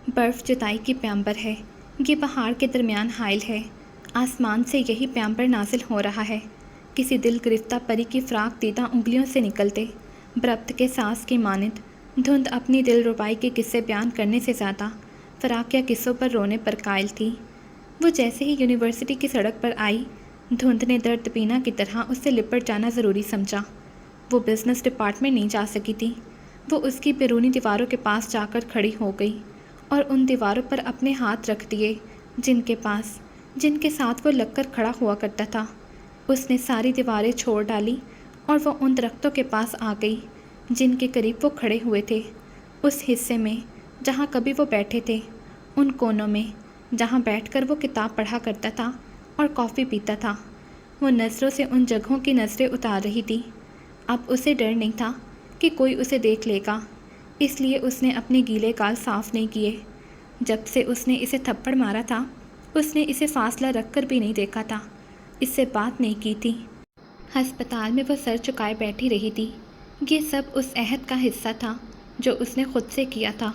برف جدائی کی پیامبر ہے، یہ پہاڑ کے درمیان حائل ہے، آسمان سے یہی پیامبر نازل ہو رہا ہے۔ کسی دل گرفتہ پری کی فراق دیدہ انگلیوں سے نکلتے بربط کے ساز کی مانند دھند اپنی دل ربائی کے قصے بیان کرنے سے زیادہ فراق یا قصوں پر رونے پر قائل تھی۔ وہ جیسے ہی یونیورسٹی کی سڑک پر آئی، دھند نے درد پینا کی طرح اس سے لپٹ جانا ضروری سمجھا۔ وہ بزنس ڈپارٹمنٹ نہیں جا سکی تھی۔ وہ اس کی بیرونی دیواروں کے پاس جا کر کھڑی ہو گئی اور ان دیواروں پر اپنے ہاتھ رکھ دیے جن کے ساتھ وہ لگ کر کھڑا ہوا کرتا تھا۔ اس نے ساری دیواریں چھوڑ ڈالی اور وہ ان درختوں کے پاس آ گئی جن کے قریب وہ کھڑے ہوئے تھے، اس حصے میں جہاں کبھی وہ بیٹھے تھے، ان کونوں میں جہاں بیٹھ کر وہ کتاب پڑھا کرتا تھا اور کافی پیتا تھا۔ وہ نظروں سے ان جگہوں کی نظریں اتار رہی تھی۔ اب اسے ڈر نہیں تھا کہ کوئی اسے دیکھ لے گا، اس لیے اس نے اپنے گیلے گال صاف نہیں کیے۔ جب سے اس نے اسے تھپڑ مارا تھا، اس نے اسے فاصلہ رکھ کر بھی نہیں دیکھا تھا، اس سے بات نہیں کی تھی۔ ہسپتال میں وہ سر چکائے بیٹھی رہی تھی۔ یہ سب اس عہد کا حصہ تھا جو اس نے خود سے کیا تھا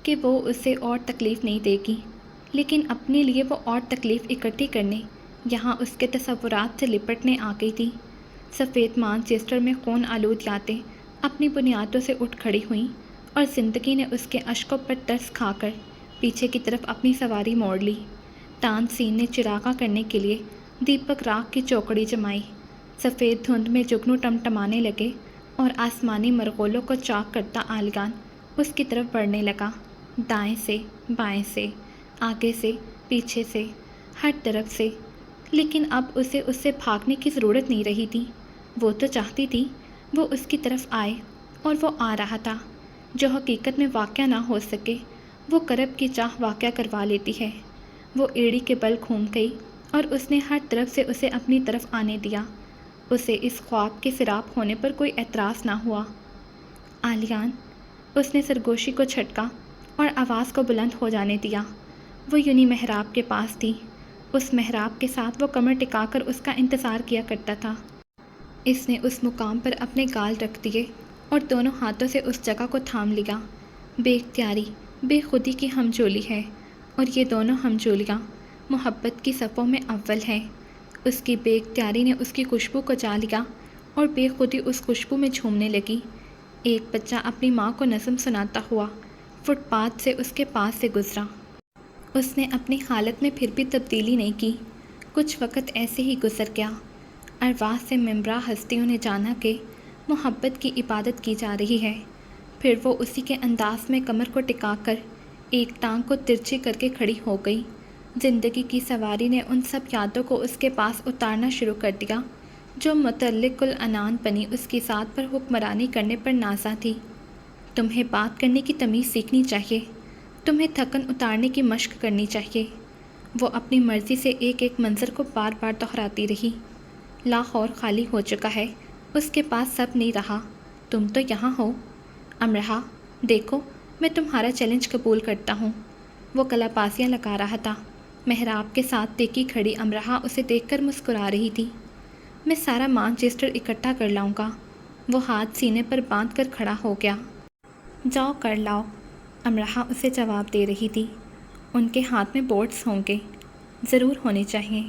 کہ وہ اسے اور تکلیف نہیں دے گی، لیکن اپنے لیے وہ اور تکلیف اکٹھی کرنے یہاں اس کے تصورات سے لپٹنے آ گئی تھی۔ سفید مانچسٹر میں خون آلود یادیں اپنی بنیادوں سے اٹھ کھڑی ہوئیں اور زندگی نے اس کے اشکوں پر ترس کھا کر پیچھے کی طرف اپنی سواری موڑ لی۔ تان سین نے چراغاں کرنے کے لیے دیپک راکھ کی چوکڑی جمائی۔ سفید دھند میں جگنو ٹمٹمانے لگے اور آسمانی مرغولوں کو چاک کرتا آلیان اس کی طرف بڑھنے لگا، دائیں سے بائیں سے، آگے سے پیچھے سے، ہر طرف سے۔ لیکن اب اسے اس سے بھاگنے کی ضرورت نہیں رہی تھی۔ وہ تو چاہتی تھی وہ اس کی طرف آئے، اور وہ آ رہا تھا۔ جو حقیقت میں واقع نہ ہو سکے وہ کرب کی چاہ واقع کروا لیتی ہے۔ وہ ایڑی کے بل گھوم گئی اور اس نے ہر طرف سے اسے اپنی طرف آنے دیا۔ اسے اس خواب کے سراب ہونے پر کوئی اعتراض نہ ہوا۔ آلیان، اس نے سرگوشی کو جھٹکا اور آواز کو بلند ہو جانے دیا۔ وہ یونی محراب کے پاس تھی۔ اس محراب کے ساتھ وہ کمر ٹکا کر اس کا انتظار کیا کرتا تھا۔ اس نے اس مقام پر اپنے گال رکھ دیے اور دونوں ہاتھوں سے اس جگہ کو تھام لیا۔ بے اختیاری، بے خودی کی ہمجولی ہے، اور یہ دونوں ہمجولیاں محبت کی صفوں میں اول ہیں۔ اس کی بے اختیاری نے اس کی خوشبو کو جا لیا اور بے خودی اس خوشبو میں جھومنے لگی۔ ایک بچہ اپنی ماں کو نظم سناتا ہوا فٹ پاتھ سے اس کے پاس سے گزرا۔ اس نے اپنی حالت میں پھر بھی تبدیلی نہیں کی۔ کچھ وقت ایسے ہی گزر گیا۔ ارواح سے ممبراہ ہستیوں نے جانا کہ محبت کی عبادت کی جا رہی ہے۔ پھر وہ اسی کے انداز میں کمر کو ٹکا کر ایک ٹانگ کو ترچھی کر کے کھڑی ہو گئی۔ زندگی کی سواری نے ان سب یادوں کو اس کے پاس اتارنا شروع کر دیا جو متعلق العنان بنی اس کی ذات پر حکمرانی کرنے پر نازا تھی۔ تمہیں بات کرنے کی تمیز سیکھنی چاہیے، تمہیں تھکن اتارنے کی مشق کرنی چاہیے۔ وہ اپنی مرضی سے ایک ایک منظر کو بار بار دہراتی رہی۔ لاہور خالی ہو چکا ہے، اس کے پاس سب نہیں رہا، تم تو یہاں ہو۔ امرہا، دیکھو، میں تمہارا چیلنج قبول کرتا ہوں۔ وہ کلابازیاں لگا رہا تھا۔ محراب کے ساتھ ٹیکی کھڑی امرہا اسے دیکھ کر مسکرا رہی تھی۔ میں سارا مانچسٹر اکٹھا کر لاؤں گا۔ وہ ہاتھ سینے پر باندھ کر کھڑا ہو گیا۔ جاؤ کر لاؤ، امرہا اسے جواب دے رہی تھی۔ ان کے ہاتھ میں بورڈز ہوں گے، ضرور ہونے چاہیے۔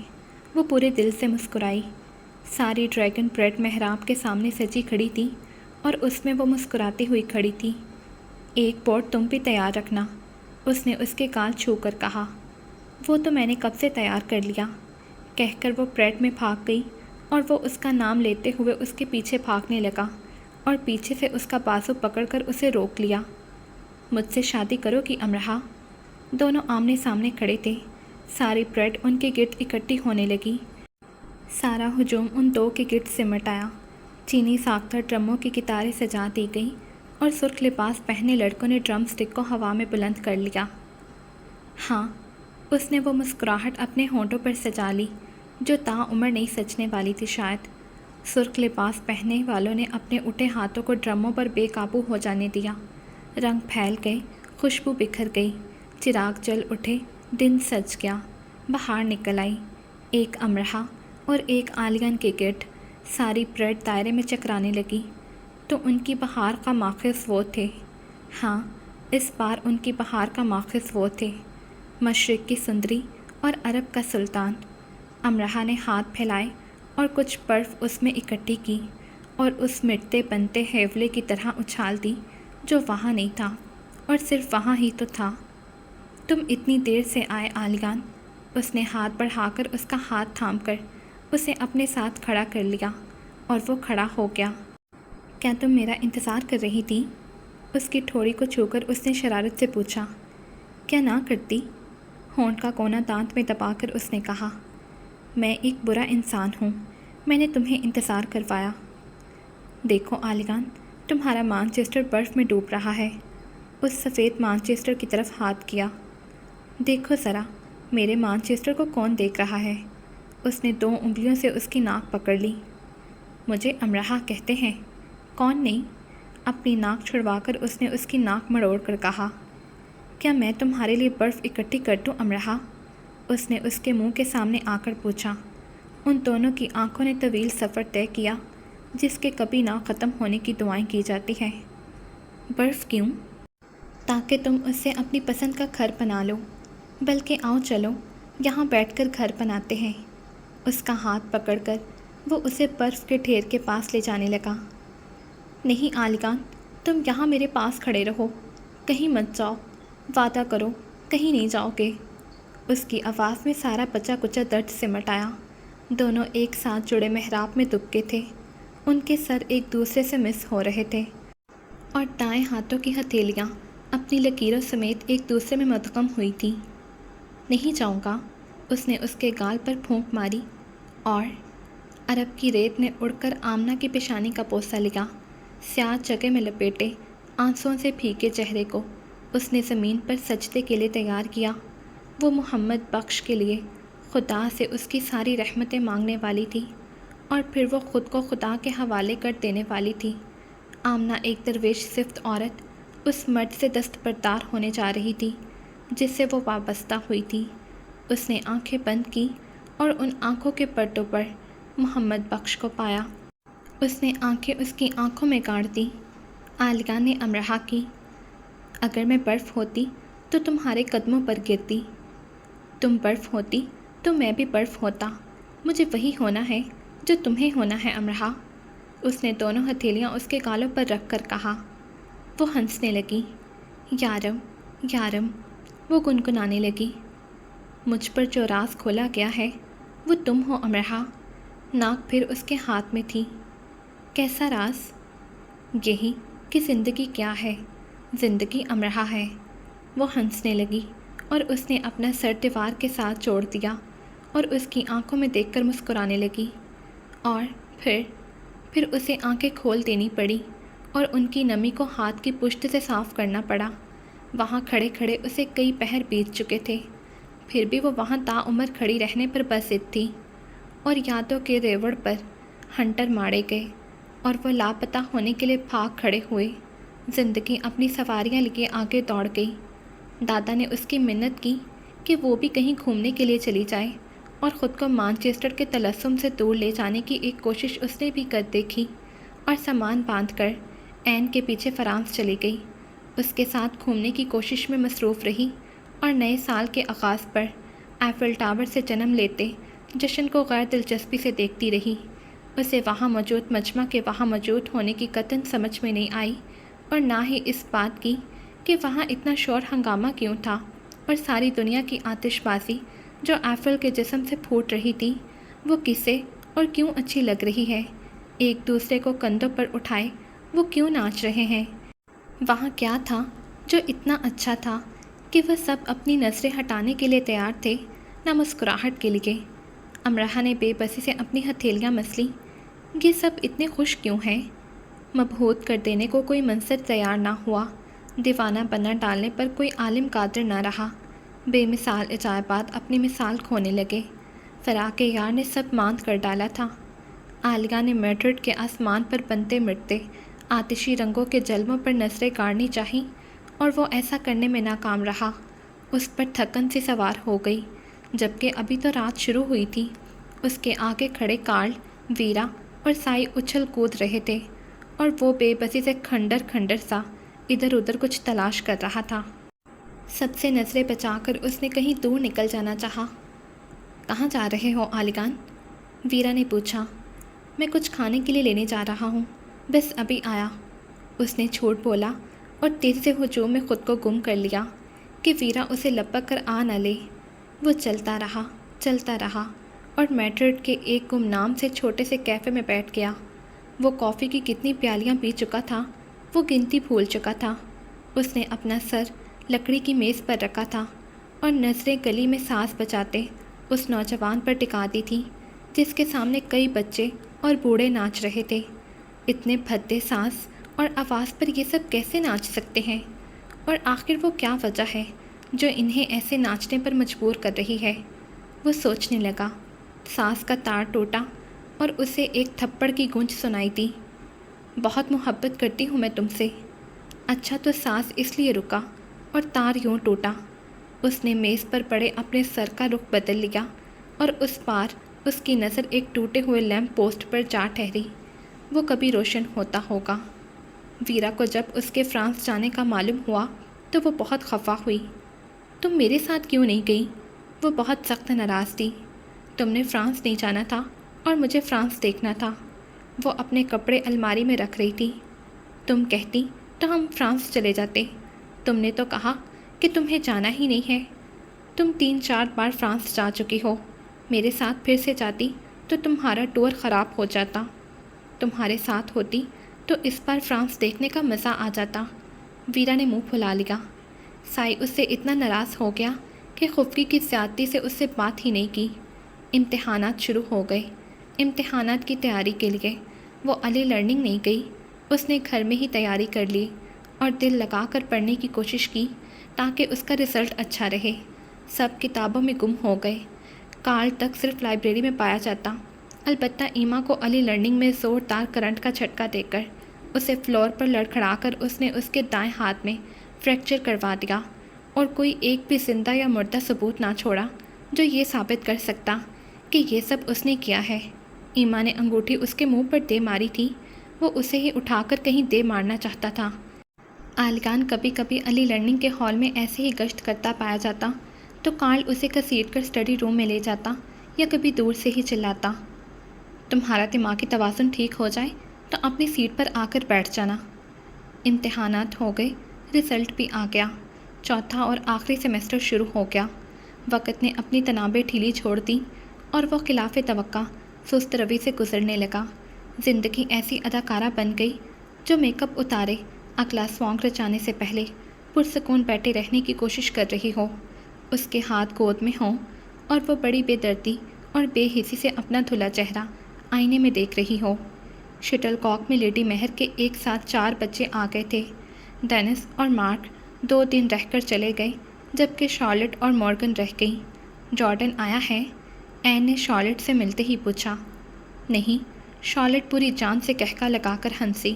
وہ پورے دل سے مسکرائی۔ ساری ڈریگن بریڈ محراب کے سامنے سجی کھڑی تھی اور اس میں وہ مسکراتی ہوئی کھڑی تھی۔ ایک بورڈ تم بھی تیار رکھنا، اس نے اس کے گال چھو کر کہا۔ وہ تو میں نے کب سے تیار کر لیا، کہہ کر وہ بریڈ میں بھاگ گئی اور وہ اس کا نام لیتے ہوئے اس کے پیچھے بھاگنے لگا اور پیچھے سے اس کا بازو پکڑ کر اسے روک لیا۔ مجھ سے شادی کرو گی امرہا؟ دونوں آمنے سامنے کھڑے تھے۔ ساری بریڈ ان کے گرد اکٹھی ہونے لگی۔ سارا ہجوم ان دو کے گرد سمٹ آیا۔ چینی ساختہ ڈرموں کی قطاریں سجا دی گئیں اور سرخ لباس پہنے لڑکوں نے ڈرم سٹک کو ہوا میں بلند کر لیا۔ ہاں، اس نے وہ مسکراہٹ اپنے ہونٹوں پر سجا لی جو تاعمر نہیں سجنے والی تھی شاید۔ سرخ لباس پہننے والوں نے اپنے اٹھے ہاتھوں کو ڈرموں پر بے قابو ہو جانے دیا۔ رنگ پھیل گئے، خوشبو بکھر گئی، چراغ جل اٹھے، دن سج گیا، بہار نکل آئی۔ ایک امرہا اور ایک آلیان کے گرد ساری بریڈ دائرے میں چکرانے لگی۔ تو ان کی بہار کا ماخذ وہ تھے۔ ہاں، اس بار ان کی بہار کا ماخذ وہ تھے، مشرق کی سندری اور عرب کا سلطان۔ امرہا نے ہاتھ پھیلائے اور کچھ برف اس میں اکٹھی کی اور اس مٹتے بنتے ہیولے کی طرح اچھال دی جو وہاں نہیں تھا اور صرف وہاں ہی تو تھا۔ تم اتنی دیر سے آئے آلیان؟ اس نے ہاتھ بڑھا کر اس کا ہاتھ تھام کر اسے اپنے ساتھ کھڑا کر لیا اور وہ کھڑا ہو گیا۔ کیا تم میرا انتظار کر رہی تھی؟ اس کی ٹھوڑی کو چھو کر اس نے شرارت سے پوچھا۔ کیا نہ کرتی؟ ہونٹ کا کونا دانت میں دبا کر اس نے کہا، میں ایک برا انسان ہوں، میں نے تمہیں انتظار کروایا۔ دیکھو آلیان، تمہارا مانچسٹر برف میں ڈوب رہا ہے۔ اس سفید مانچسٹر کی طرف ہاتھ کیا۔ دیکھو ذرا، میرے مانچسٹر کو کون دیکھ رہا ہے؟ اس نے 2 انگلیوں سے اس کی ناک پکڑ لی۔ مجھے امرہا کہتے ہیں۔ کون نہیں؟ اپنی ناک چھڑوا کر اس نے اس کی ناک مروڑ کر کہا، کیا میں تمہارے لیے برف اکٹھی کر دوں امرہا؟ اس نے اس کے منہ کے سامنے آ کر پوچھا۔ ان دونوں کی آنکھوں نے طویل سفر طے کیا جس کے کبھی نہ ختم ہونے کی دعائیں کی جاتی ہیں۔ برف کیوں؟ تاکہ تم اس سے اپنی پسند کا گھر بنا لو۔ بلکہ آؤ چلو، یہاں بیٹھ کر گھر بناتے ہیں۔ اس کا ہاتھ پکڑ کر وہ اسے برف کے ڈھیر کے پاس لے جانے لگا۔ نہیں آلیان، تم یہاں میرے پاس کھڑے رہو، کہیں مت جاؤ، وعدہ کرو کہیں نہیں جاؤ گے۔ اس کی آواز میں سارا بچا کچا درد سمٹ آیا۔ دونوں ایک ساتھ جڑے محراب میں دبکے تھے، ان کے سر ایک دوسرے سے مس ہو رہے تھے اور دائیں ہاتھوں کی ہتھیلیاں اپنی لکیروں سمیت ایک دوسرے میں مدغم ہوئی تھیں۔ نہیں جاؤں گا، اس نے اس کے گال پر پھونک ماری اور عرب کی ریت نے اڑ کر آمنہ کی پیشانی کا بوسہ لیا۔ سیاہ جگہ میں لپیٹے آنسوؤں سے بھیگے چہرے کو اس نے زمین پر سجدے کے لیے تیار کیا۔ وہ محمد بخش کے لیے خدا سے اس کی ساری رحمتیں مانگنے والی تھی اور پھر وہ خود کو خدا کے حوالے کر دینے والی تھی۔ آمنہ ایک درویش صفت عورت اس مرد سے دستبردار ہونے جا رہی تھی جس سے وہ وابستہ ہوئی تھی۔ اس نے آنکھیں بند کی اور ان آنکھوں کے پردوں پر محمد بخش کو پایا۔ اس نے آنکھیں اس کی آنکھوں میں گاڑ دیں۔ آلیان نے امرہا کی، اگر میں برف ہوتی تو تمہارے قدموں پر گرتی۔ تم برف ہوتی تو میں بھی برف ہوتا۔ مجھے وہی ہونا ہے جو تمہیں ہونا ہے امرہا۔ اس نے دونوں ہتھیلیاں اس کے گالوں پر رکھ کر کہا۔ وہ ہنسنے لگی۔ یارم یارم، وہ گنگنانے لگی۔ مجھ پر جو راز کھولا گیا ہے وہ تم ہو امرہا۔ ناک پھر اس کے ہاتھ میں تھی۔ کیسا راز؟ یہی کہ زندگی کیا ہے۔ زندگی امرہا ہے۔ وہ ہنسنے لگی اور اس نے اپنا سر دیوار کے ساتھ جوڑ دیا اور اس کی آنکھوں میں دیکھ کر مسکرانے لگی، اور پھر اسے آنکھیں کھول دینی پڑی اور ان کی نمی کو ہاتھ کی پشت سے صاف کرنا پڑا۔ وہاں کھڑے کھڑے اسے کئی پہر بیت چکے تھے، پھر بھی وہ وہاں تاعمر کھڑی رہنے پر بضد تھی، اور یادوں کے ریوڑ پر ہنٹر مارے گئے اور وہ لاپتہ ہونے کے لیے بھاگ کھڑے ہوئے۔ زندگی اپنی سواریاں لیے آگے دوڑ گئی۔ دادا نے اس کی منت کی کہ وہ بھی کہیں گھومنے کے لیے چلی جائے، اور خود کو مانچسٹر کے طلسم سے دور لے جانے کی ایک کوشش اس نے بھی کر دیکھی، اور سامان باندھ کر عین کے پیچھے فرانس چلی گئی۔ اس کے ساتھ گھومنے کی کوشش میں مصروف رہی اور نئے سال کے آغاز پر ایفل ٹاور سے جنم لیتے جشن کو غیر دلچسپی سے دیکھتی رہی۔ اسے وہاں موجود مجمع کے وہاں موجود ہونے کی قطعاً سمجھ میں نہیں آئی، اور نہ ہی اس بات کی کہ وہاں اتنا شور ہنگامہ کیوں تھا، اور ساری دنیا کی آتش بازی جو ایفل کے جسم سے پھوٹ رہی تھی وہ کسے اور کیوں اچھی لگ رہی ہے۔ ایک دوسرے کو کندھوں پر اٹھائے وہ کیوں ناچ رہے ہیں۔ وہاں کیا تھا جو اتنا اچھا تھا کہ وہ سب اپنی نظریں ہٹانے کے لیے تیار تھے، نہ مسکراہٹ کے لیے۔ امرہا نے بے بسی سے اپنی ہتھیلیاں مسلیں۔ یہ سب اتنے خوش کیوں ہیں؟ مبہوت کر دینے کو کوئی منظر تیار نہ ہوا، دیوانہ بنا ڈالنے پر کوئی عالم قادر نہ رہا۔ بے مثال عجائبات اپنی مثال کھونے لگے۔ فراق یار نے سب ماند کر ڈالا تھا۔ آلیان نے میڈرڈ کے آسمان پر بنتے مٹتے آتشی رنگوں کے جلووں پر نظریں گاڑنی چاہی، اور وہ ایسا کرنے میں ناکام رہا۔ اس پر تھکن سی سوار ہو گئی، جبکہ ابھی تو رات شروع ہوئی تھی۔ اس کے آگے کھڑے کارل، ویرا اور سائی اچھل کود رہے تھے، اور وہ بے بسی سے کھنڈر کھنڈر سا ادھر ادھر کچھ تلاش کر رہا تھا۔ سب سے نظریں بچا کر اس نے کہیں دور نکل جانا چاہا۔ کہاں جا رہے ہو عالیگان؟ ویرا نے پوچھا۔ میں کچھ کھانے کے لیے لینے جا رہا ہوں، بس ابھی آیا، اس نے جھوٹ بولا اور تیز سے ہجوم میں خود کو گم کر لیا کہ ویرا اسے لپک کر آ نہ لے۔ وہ چلتا رہا اور میڈرڈ کے ایک گمنام سے چھوٹے سے کیفے میں بیٹھ گیا۔ وہ کافی کی کتنی پیالیاں پی چکا تھا، وہ گنتی بھول چکا تھا۔ اس نے اپنا سر لکڑی کی میز پر رکھا تھا اور نظریں گلی میں سانس بچاتے اس نوجوان پر ٹکا دی تھی جس کے سامنے کئی بچے اور بوڑھے ناچ رہے تھے۔ اتنے بھدے سانس اور آواز پر یہ سب کیسے ناچ سکتے ہیں؟ اور آخر وہ کیا وجہ ہے جو انہیں ایسے ناچنے پر مجبور کر رہی ہے؟ وہ سوچنے لگا۔ سانس کا تار ٹوٹا اور اسے ایک تھپڑ کی گونج سنائی دی۔ بہت محبت کرتی ہوں میں تم سے۔ اچھا تو سانس اس لیے رکا اور تار یوں ٹوٹا۔ اس نے میز پر پڑے اپنے سر کا رخ بدل لیا اور اس پار اس کی نظر ایک ٹوٹے ہوئے لیمپ پوسٹ پر جا ٹھہری۔ وہ کبھی روشن ہوتا ہوگا۔ ویرا کو جب اس کے فرانس جانے کا معلوم ہوا تو وہ بہت خفا ہوئی۔ تم میرے ساتھ کیوں نہیں گئی؟ وہ بہت سخت ناراض تھی۔ تم نے فرانس نہیں جانا تھا اور مجھے فرانس دیکھنا تھا۔ وہ اپنے کپڑے الماری میں رکھ رہی تھی۔ تم کہتی تو ہم فرانس چلے جاتے۔ تم نے تو کہا کہ تمہیں جانا ہی نہیں ہے۔ تم 3-4 بار فرانس جا چکی ہو۔ میرے ساتھ پھر سے جاتی تو تمہارا ٹور خراب ہو جاتا۔ تمہارے ساتھ ہوتی تو اس بار فرانس دیکھنے کا مزہ آ جاتا۔ ویرا نے منہ پھلا لیا۔ سائی اس سے اتنا ناراض ہو گیا کہ خفگی کی زیادتی سے اس سے بات ہی نہیں کی۔ امتحانات شروع ہو گئے۔ امتحانات کی تیاری کے لیے وہ علی لرننگ نہیں گئی۔ اس نے گھر میں ہی تیاری کر لی اور دل لگا کر پڑھنے کی کوشش کی تاکہ اس کا رزلٹ اچھا رہے۔ سب کتابوں میں گم ہو گئے۔ کارل تک صرف لائبریری میں پایا جاتا۔ البتہ ایما کو علی لرننگ میں زوردار کرنٹ کا جھٹکا دے کر اسے فلور پر لڑکھڑا کر اس نے اس کے دائیں ہاتھ میں فریکچر کروا دیا اور کوئی ایک بھی زندہ یا مردہ ثبوت نہ چھوڑا جو یہ ثابت کر سکتا کہ یہ سب اس نے کیا ہے۔ ایما نے انگوٹھی اس کے منہ پر دے ماری تھی۔ وہ اسے ہی اٹھا کر کہیں دے مارنا چاہتا تھا۔ عالیگان کبھی کبھی علی لرننگ کے ہال میں ایسے ہی گشت کرتا پایا جاتا تو کارل اسے گھسیٹ کر اسٹڈی روم میں لے جاتا یا کبھی دور سے ہی چلاتا، تمہارا دماغی توازن ٹھیک ہو جائے تو اپنی سیٹ پر آ کر بیٹھ جانا۔ امتحانات ہو گئے، رزلٹ بھی آ گیا۔ چوتھا اور آخری سیمسٹر شروع ہو گیا۔ وقت نے اپنی تنابیں ڈھیلی چھوڑ دیں اور وہ خلاف توقع سست روی سے گزرنے لگا۔ زندگی ایسی اداکارہ بن گئی جو میک اپ اتارے اگلا سانگ رچانے سے پہلے پرسکون بیٹھے رہنے کی کوشش کر رہی ہو، اس کے ہاتھ گود میں ہوں اور وہ بڑی بے دردی اور بے حسی سے اپنا دھلا چہرہ آئینے میں دیکھ رہی ہو۔ شٹل کاک میں لیڈی مہر کے ایک ساتھ 4 بچے آ گئے تھے۔ ڈینس اور مارک 2 دن رہ کر چلے گئے جبکہ شارلٹ اور مورگن رہ گئیں۔ جارڈن آیا ہے؟ این نے شارلٹ سے ملتے ہی پوچھا۔ نہیں، شارلٹ پوری جان سے کہکا لگا کر ہنسی۔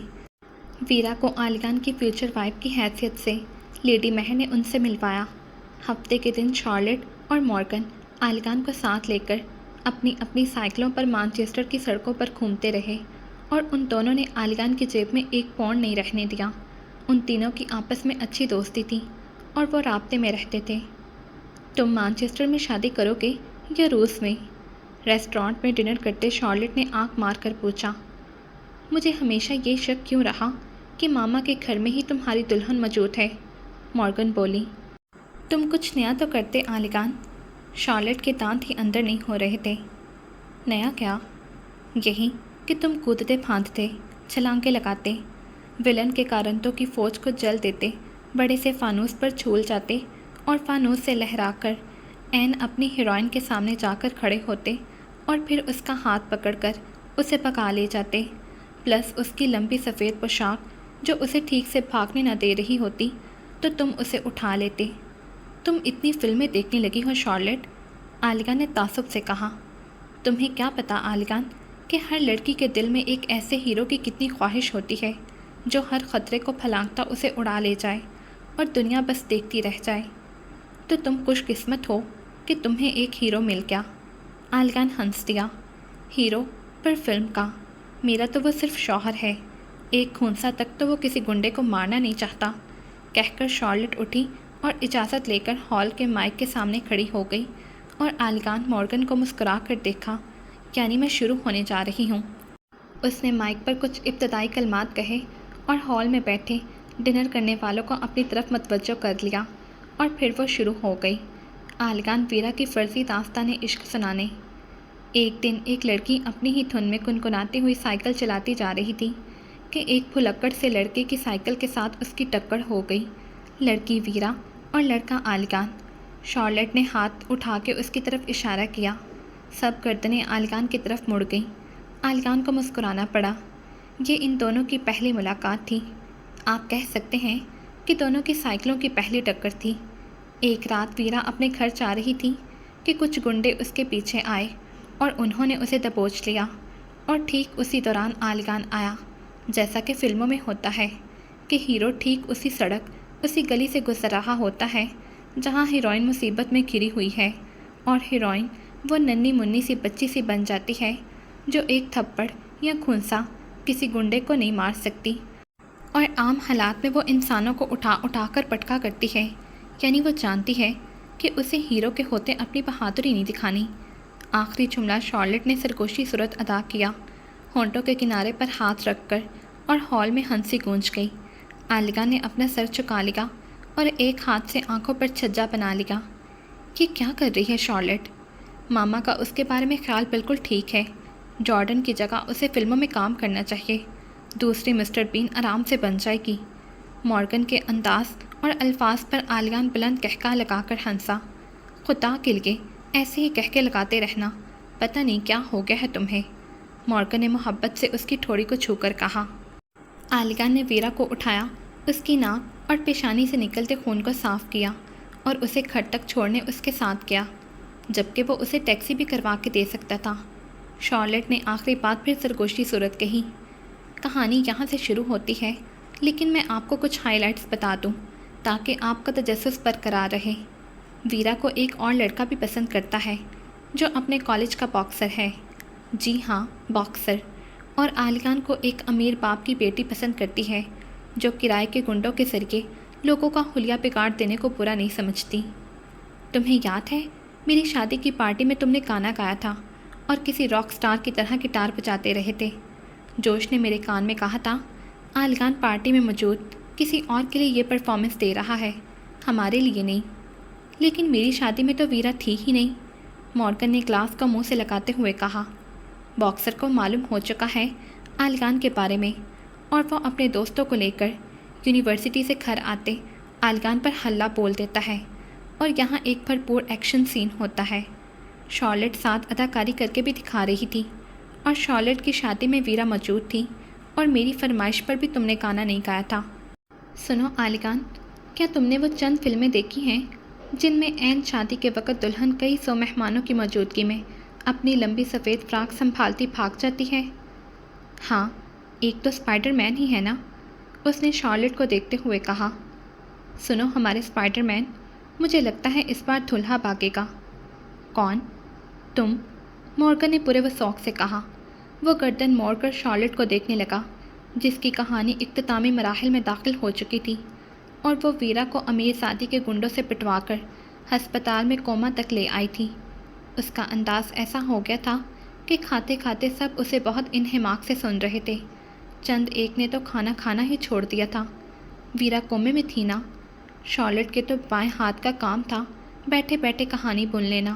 ویرا کو عالیگان کی فیوچر وائف کی حیثیت سے لیڈی مہر نے ان سے ملوایا۔ ہفتے کے دن شارلٹ اور مورگن عالیگان کو ساتھ لے کر اپنی اپنی سائیکلوں پر مانچسٹر کی سڑکوں پر گھومتے رہے اور ان دونوں نے عالیگان کی جیب میں ایک پونڈ نہیں رہنے دیا۔ ان تینوں کی آپس میں اچھی دوستی تھی اور وہ رابطے میں رہتے تھے۔ تم مانچسٹر میں شادی کرو گے یا روس میں؟ ریسٹورانٹ میں ڈنر کرتے شارلٹ نے آنکھ مار کر پوچھا۔ مجھے ہمیشہ یہ شک کیوں رہا کہ ماما کے گھر میں ہی تمہاری دلہن موجود ہے، مورگن بولی۔ تم کچھ نیا تو کرتے عالیگان۔ شارلٹ کے دانت ہی اندر نہیں ہو رہے تھے۔ نیا کیا؟ یہی کہ تم کودتے پھاندتے، چھلانگیں لگاتے، ولن کے کارنتوں کی فوج کو جل دیتے، بڑے سے فانوس پر جھول جاتے اور فانوس سے لہرا کر این اپنی ہیروئن کے سامنے جا کر کھڑے ہوتے اور پھر اس کا ہاتھ پکڑ کر اسے پکا لے جاتے، پلس اس کی لمبی سفید پوشاک جو اسے ٹھیک سے بھاگنے نہ دے رہی ہوتی تو تم اسے اٹھا لیتے۔ تم اتنی فلمیں دیکھنے لگی ہو شارلٹ، عالیگان نے تعصب سے کہا۔ تمہیں کیا پتہ عالیگان کہ ہر لڑکی کے دل میں ایک ایسے ہیرو کی کتنی خواہش ہوتی ہے جو ہر خطرے کو پھلانگتا اسے اڑا لے جائے اور دنیا بس دیکھتی رہ جائے۔ تو تم خوش قسمت ہو کہ تمہیں ایک ہیرو مل گیا۔ عالیگان ہنس دیا۔ ہیرو پر فلم کا؟ میرا تو وہ صرف شوہر ہے۔ ایک خونسا تک تو وہ کسی گنڈے کو مارنا نہیں چاہتا، کہہ کر شارلٹ اٹھی اور اجازت لے کر ہال کے مائک کے سامنے کھڑی ہو گئی اور آلیگان مورگن کو مسکرا کر دیکھا، یعنی میں شروع ہونے جا رہی ہوں۔ اس نے مائک پر کچھ ابتدائی کلمات کہے اور ہال میں بیٹھے ڈنر کرنے والوں کو اپنی طرف متوجہ کر لیا اور پھر وہ شروع ہو گئی، آلیگان ویرا کی فرضی داستان عشق سنانے۔ ایک دن ایک لڑکی اپنی ہی دھن میں کنکناتی ہوئی سائیکل چلاتی جا رہی تھی کہ ایک بھلکڑ سے لڑکے کی سائیکل کے ساتھ اس کی ٹکر ہو گئی، لڑکی ویرا اور لڑکا آلیگان۔ شارلٹ نے ہاتھ اٹھا کے اس کی طرف اشارہ کیا، سب گردنیں آلیگان کی طرف مڑ گئیں۔ آلیگان کو مسکرانا پڑا، یہ ان دونوں کی پہلی ملاقات تھی، آپ کہہ سکتے ہیں کہ دونوں کی سائیکلوں کی پہلی ٹکر تھی۔ ایک رات ویرا اپنے گھر جا رہی تھی کہ کچھ گنڈے اس کے پیچھے آئے اور انہوں نے اسے دبوچ لیا، اور ٹھیک اسی دوران آلیگان آیا، جیسا کہ فلموں میں ہوتا ہے کہ ہیرو ٹھیک اسی سڑک اسی گلی سے گزر رہا ہوتا ہے جہاں ہیروئن مصیبت میں گھری ہوئی ہے، اور ہیروئن وہ ننھی منھی سی بچی سی بن جاتی ہے جو ایک تھپڑ یا گھونسا کسی گنڈے کو نہیں مار سکتی، اور عام حالات میں وہ انسانوں کو اٹھا اٹھا کر پٹکا کرتی ہے، یعنی وہ جانتی ہے کہ اسے ہیرو کے ہوتے اپنی بہادری نہیں دکھانی۔ آخری جملہ شارلٹ نے سرگوشی صورت ادا کیا، ہونٹوں کے کنارے پر ہاتھ رکھ کر، اور ہال میں ہنسی گونج گئی۔ آلیگان نے اپنا سر جھکا لیا اور ایک ہاتھ سے آنکھوں پر چھجا بنا لیا۔ یہ کیا کر رہی ہے شارلٹ؟ ماما کا اس کے بارے میں خیال بالکل ٹھیک ہے، جارڈن کی جگہ اسے فلموں میں کام کرنا چاہیے، دوسری مسٹر بین آرام سے بن جائے گی۔ مورگن کے انداز اور الفاظ پر آلیگان بلند کہکا لگا کر ہنسا۔ خدا کے لیے ایسے ہی کہکے لگاتے رہنا، پتہ نہیں کیا ہو گیا ہے تمہیں، مورگن نے محبت سے اس کی ٹھوڑی کو چھو کر کہا۔ آلیگان نے ویرا کو اٹھایا، اس کی ناک اور پیشانی سے نکلتے خون کو صاف کیا اور اسے گھر تک چھوڑنے اس کے ساتھ گیا، جبکہ وہ اسے ٹیکسی بھی کروا کے دے سکتا تھا۔ شارلٹ نے آخری بات پھر سرگوشی صورت کہی، کہانی یہاں سے شروع ہوتی ہے، لیکن میں آپ کو کچھ ہائی لائٹس بتا دوں تاکہ آپ کا تجسس برقرار رہے۔ ویرا کو ایک اور لڑکا بھی پسند کرتا ہے جو اپنے کالج کا باکسر ہے، جی ہاں باکسر، اور آلیگان کو ایک امیر باپ کی بیٹی پسند کرتی ہے جو کرائے کے گنڈوں کے ذریعے لوگوں کا حلیہ بگاڑ دینے کو برا نہیں سمجھتی۔ تمہیں یاد ہے میری شادی کی پارٹی میں تم نے گانا گایا تھا اور کسی راک سٹار کی طرح گٹار بجاتے رہے تھے؟ جوش نے میرے کان میں کہا تھا، آلیگان پارٹی میں موجود کسی اور کے لیے یہ پرفارمنس دے رہا ہے، ہمارے لیے نہیں۔ لیکن میری شادی میں تو ویرا تھی ہی نہیں، مورگن نے گلاس کو منہ سے لگاتے ہوئے کہا۔ باکسر کو معلوم ہو چکا ہے آلیگان کے بارے میں، اور وہ اپنے دوستوں کو لے کر یونیورسٹی سے گھر آتے آلیگان پر ہلہ بول دیتا ہے، اور یہاں ایک بھرپور ایکشن سین ہوتا ہے۔ شارلٹ ساتھ اداکاری کر کے بھی دکھا رہی تھی، اور شارلٹ کی شادی میں ویرا موجود تھی، اور میری فرمائش پر بھی تم نے گانا نہیں گایا تھا۔ سنو آلیگان، کیا تم نے وہ چند فلمیں دیکھی ہیں جن میں عین شادی کے وقت دلہن کئی سو مہمانوں کی موجودگی میں اپنی لمبی سفید فراک سنبھالتی بھاگ جاتی ہے؟ ہاں، ایک تو اسپائڈر مین ہی ہے نا، اس نے شارلٹ کو دیکھتے ہوئے کہا۔ سنو ہمارے اسپائڈر مین، مجھے لگتا ہے اس بار دلہا بھاگے گا۔ کون؟ تم، مورگن نے پورے وثوق سے کہا۔ وہ گردن موڑ کر شارلٹ کو دیکھنے لگا، جس کی کہانی اختتامی مراحل میں داخل ہو چکی تھی، اور وہ ویرا کو امیر زادی کے گنڈوں سے پٹوا کر ہسپتال میں کوما تک لے آئی تھی۔ اس کا انداز ایسا ہو گیا تھا کہ کھاتے کھاتے سب اسے بہت انہماک سے سن رہے تھے، چند ایک نے تو کھانا کھانا ہی چھوڑ دیا تھا۔ ویرا کومے میں تھی نا؟ شارلٹ کے تو بائیں ہاتھ کا کام تھا بیٹھے بیٹھے کہانی بن لینا،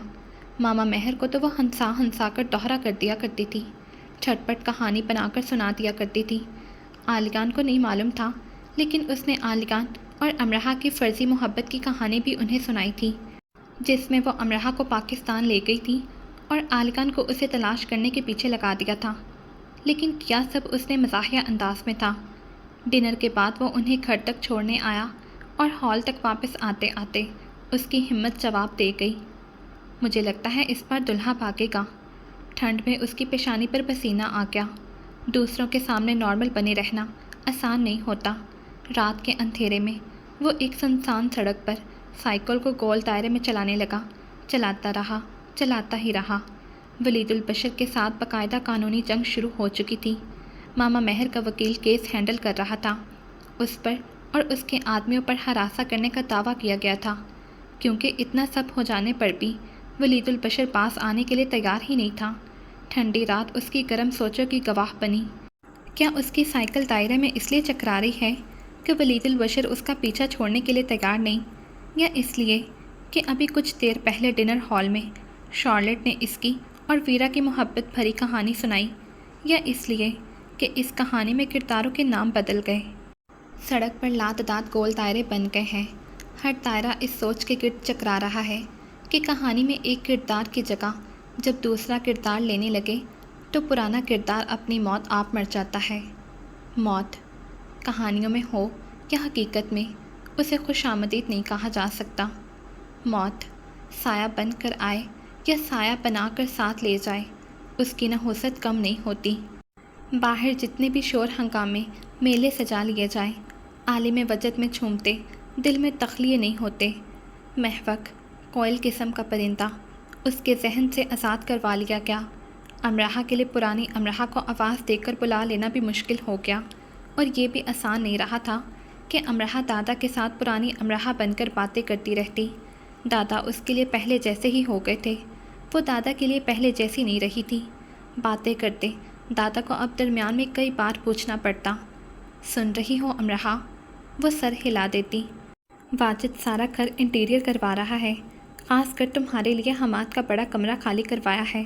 ماما مہر کو تو وہ ہنسا ہنسا کر دوہرا کر دیا کرتی تھی، چھٹ پٹ کہانی بنا کر سنا دیا کرتی تھی۔ آلیگان کو نہیں معلوم تھا، لیکن اس نے آلیگان اور امرہا کی فرضی محبت کی کہانی بھی انہیں سنائی تھی، جس میں وہ امرہا کو پاکستان لے گئی تھی اور آلیگان کو اسے تلاش کرنے کے پیچھے لگا دیا تھا، لیکن کیا سب اس نے مزاحیہ انداز میں تھا۔ ڈنر کے بعد وہ انہیں گھر تک چھوڑنے آیا، اور ہال تک واپس آتے آتے اس کی ہمت جواب دے گئی، مجھے لگتا ہے اس بار دلہا بھاگے گا۔ ٹھنڈ میں اس کی پیشانی پر پسینہ آ گیا۔ دوسروں کے سامنے نارمل بنے رہنا آسان نہیں ہوتا۔ رات کے اندھیرے میں وہ ایک سنسان سڑک پر سائیکل کو گول دائرے میں چلانے لگا، چلاتا ہی رہا۔ ولید البشر کے ساتھ باقاعدہ قانونی جنگ شروع ہو چکی تھی۔ ماما مہر کا وکیل کیس ہینڈل کر رہا تھا۔ اس پر اور اس کے آدمیوں پر ہراساں کرنے کا دعویٰ کیا گیا تھا، کیونکہ اتنا سب ہو جانے پر بھی ولید البشر پاس آنے کے لیے تیار ہی نہیں تھا۔ ٹھنڈی رات اس کی گرم سوچوں کی گواہ بنی۔ کیا اس کی سائیکل دائرے میں اس لیے چکرا رہی ہے کہ ولید البشر اس کا پیچھا چھوڑنے کے لیے تیار نہیں، یا اس لیے کہ ابھی کچھ دیر پہلے ڈنر ہال میں شارلٹ نے اس کی اور ویرا کی محبت بھری کہانی سنائی، یا اس لیے کہ اس کہانی میں کرداروں کے نام بدل گئے۔ سڑک پر لاتعداد گول دائرے بن گئے ہیں۔ ہر دائرہ اس سوچ کے گرد چکرا رہا ہے کہ کہانی میں ایک کردار کی جگہ جب دوسرا کردار لینے لگے تو پرانا کردار اپنی موت آپ مر جاتا ہے۔ موت کہانیوں میں ہو یا حقیقت میں اسے خوش آمدید نہیں کہا جا سکتا۔ موت سایہ بن کر آئے یا سایہ بنا کر ساتھ لے جائے، اس کی نحوست کم نہیں ہوتی۔ باہر جتنے بھی شور ہنگامے میلے سجا لیے جائیں، عالم وجد میں جھومتے دل میں تخلیے نہیں ہوتے۔ محوق کوئل قسم کا پرندہ اس کے ذہن سے آزاد کروا لیا گیا۔ امراحہ کے لیے پرانی امراحہ کو آواز دے کر بلا لینا بھی مشکل ہو گیا، اور یہ بھی آسان نہیں رہا تھا کہ امراحہ دادا کے ساتھ پرانی امراحہ بن کر باتیں کرتی رہتی۔ دادا اس کے لیے پہلے جیسے ہی ہو گئے تھے، وہ دادا کے لیے پہلے جیسی نہیں رہی تھی۔ باتیں کرتے دادا کو اب درمیان میں کئی بار پوچھنا پڑتا، سن رہی ہو امراحہ؟ وہ سر ہلا دیتی۔ واجد سارا گھر انٹیریئر کروا رہا ہے، خاص کر تمہارے لیے حماد کا بڑا کمرہ خالی کروایا ہے۔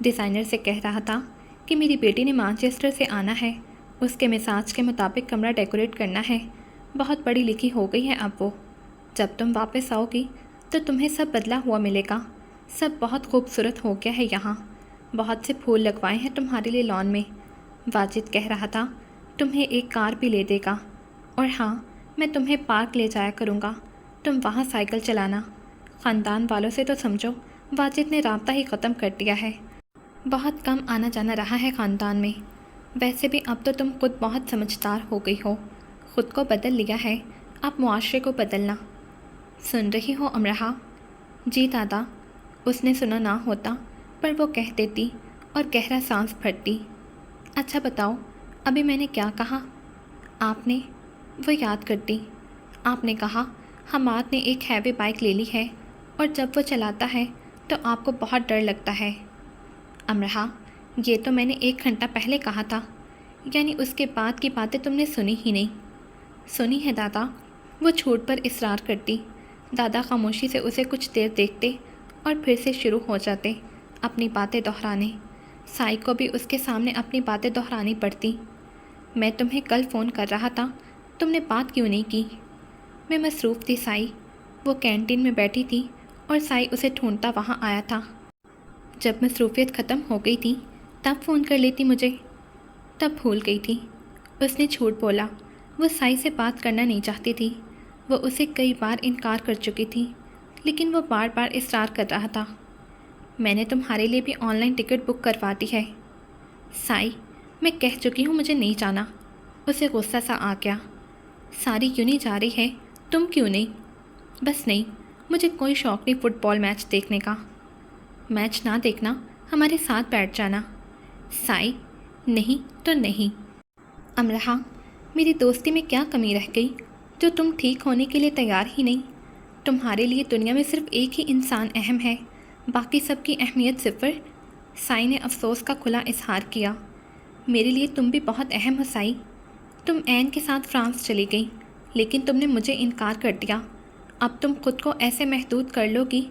ڈیزائنر سے کہہ رہا تھا کہ میری بیٹی نے مانچسٹر سے آنا ہے، اس کے مزاج کے مطابق کمرہ ڈیکوریٹ کرنا ہے۔ بہت پڑھی لکھی ہو گئی ہے اب وہ۔ جب تم واپس آؤ گی تو تمہیں سب بدلا ہوا ملے گا۔ سب بہت خوبصورت ہو گیا ہے یہاں، بہت سے پھول لگوائے ہیں تمہارے لیے لان میں۔ واجد کہہ رہا تھا تمہیں ایک کار بھی لے دے گا، اور ہاں میں تمہیں پارک لے جایا کروں گا، تم وہاں سائیکل چلانا۔ خاندان والوں سے تو سمجھو واجد نے رابطہ ہی ختم کر دیا ہے، بہت کم آنا جانا رہا ہے خاندان میں۔ ویسے بھی اب تو تم خود بہت سمجھدار ہو گئی ہو، خود کو بدل لیا ہے، اب معاشرے کو بدلنا۔ سن رہی ہو امراحہ؟ جی دادا۔ اس نے سنا نہ ہوتا پر وہ کہہ دیتی اور گہرا سانس بھرتی۔ اچھا بتاؤ ابھی میں نے کیا کہا؟ آپ نے؟ وہ یاد کرتی۔ آپ نے کہا حماد نے ایک ہیوی بائک لے لی ہے، اور جب وہ چلاتا ہے تو آپ کو بہت ڈر لگتا ہے۔ امراحہ یہ تو میں نے 1 گھنٹہ پہلے کہا تھا، یعنی اس کے بعد کی باتیں تم نے سنی ہی نہیں۔ سنی ہے دادا، وہ جھوٹ پر اصرار کرتی۔ دادا خاموشی سے اسے کچھ دیر دیکھتے اور پھر سے شروع ہو جاتے اپنی باتیں دہرانے۔ سائی کو بھی اس کے سامنے اپنی باتیں دہرانی پڑتی۔ میں تمہیں کل فون کر رہا تھا، تم نے بات کیوں نہیں کی؟ میں مصروف تھی سائی۔ وہ کینٹین میں بیٹھی تھی اور سائی اسے ڈھونڈتا وہاں آیا تھا۔ جب مصروفیت ختم ہو گئی تھی تب فون کر لیتی مجھے۔ تب بھول گئی تھی، اس نے جھوٹ بولا۔ وہ سائی سے بات کرنا نہیں چاہتی تھی، وہ اسے کئی بار انکار کر چکی تھی، لیکن وہ بار بار اصرار کر رہا تھا۔ میں نے تمہارے لیے بھی آن لائن ٹکٹ بک کروا دی ہے۔ سائی میں کہہ چکی ہوں مجھے نہیں جانا۔ اسے غصہ سا آ گیا۔ ساری کیوں نہیں جا رہی ہے؟ تم کیوں نہیں؟ بس نہیں، مجھے کوئی شوق نہیں فٹ بال میچ دیکھنے کا۔ میچ نہ دیکھنا، ہمارے ساتھ بیٹھ جانا۔ سائی نہیں تو نہیں۔ امراحہ میری دوستی میں کیا کمی رہ گئی جو تم ٹھیک ہونے کے لیے تیار ہی نہیں؟ تمہارے لیے دنیا میں صرف ایک ہی انسان اہم ہے، باقی سب کی اہمیت صفر۔ سائی نے افسوس کا کھلا اظہار کیا۔ میرے لیے تم بھی بہت اہم ہو سائی۔ تم عین کے ساتھ فرانس چلی گئی، لیکن تم نے مجھے انکار کر دیا۔ اب تم خود کو ایسے محدود کر لو گی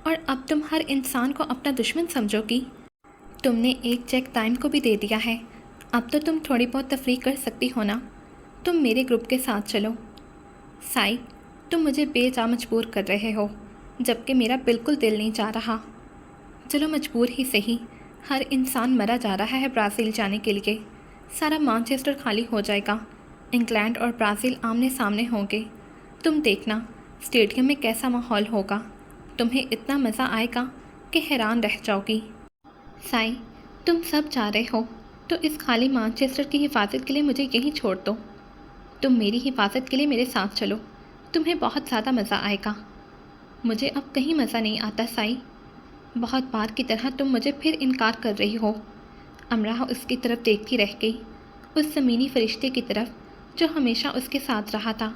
اور اب تم ہر انسان کو اپنا دشمن سمجھو گی۔ تم نے ایک چیک ٹائم کو بھی دے دیا ہے، اب تو تم تھوڑی بہت تفریح کر سکتی ہو نا۔ تم میرے گروپ کے ساتھ چلو۔ سائی تم مجھے بے جا مجبور کر رہے ہو، جبکہ میرا بالکل دل نہیں چاہ رہا۔ چلو مجبور ہی صحیح، ہر انسان مرا جا رہا ہے برازیل جانے کے لیے۔ سارا مانچسٹر خالی ہو جائے گا، انگلینڈ اور برازیل آمنے سامنے ہوں گے۔ تم دیکھنا اسٹیڈیم میں کیسا ماحول ہوگا، تمہیں اتنا مزہ آئے گا کہ حیران رہ جاؤ گی۔ سائی تم سب جا رہے ہو تو اس خالی مانچسٹر کی حفاظت کے لیے مجھے یہیں چھوڑ دو۔ تم میری حفاظت کے لیے میرے ساتھ چلو، تمہیں بہت زیادہ مزہ آئے گا۔ مجھے اب کہیں مزہ نہیں آتا سائی، بہت بار کی طرح تم مجھے پھر انکار کر رہی ہو۔ امراح اس کی طرف دیکھتی رہ گئی۔ اس زمینی فرشتے کی طرف جو ہمیشہ اس کے ساتھ رہا تھا،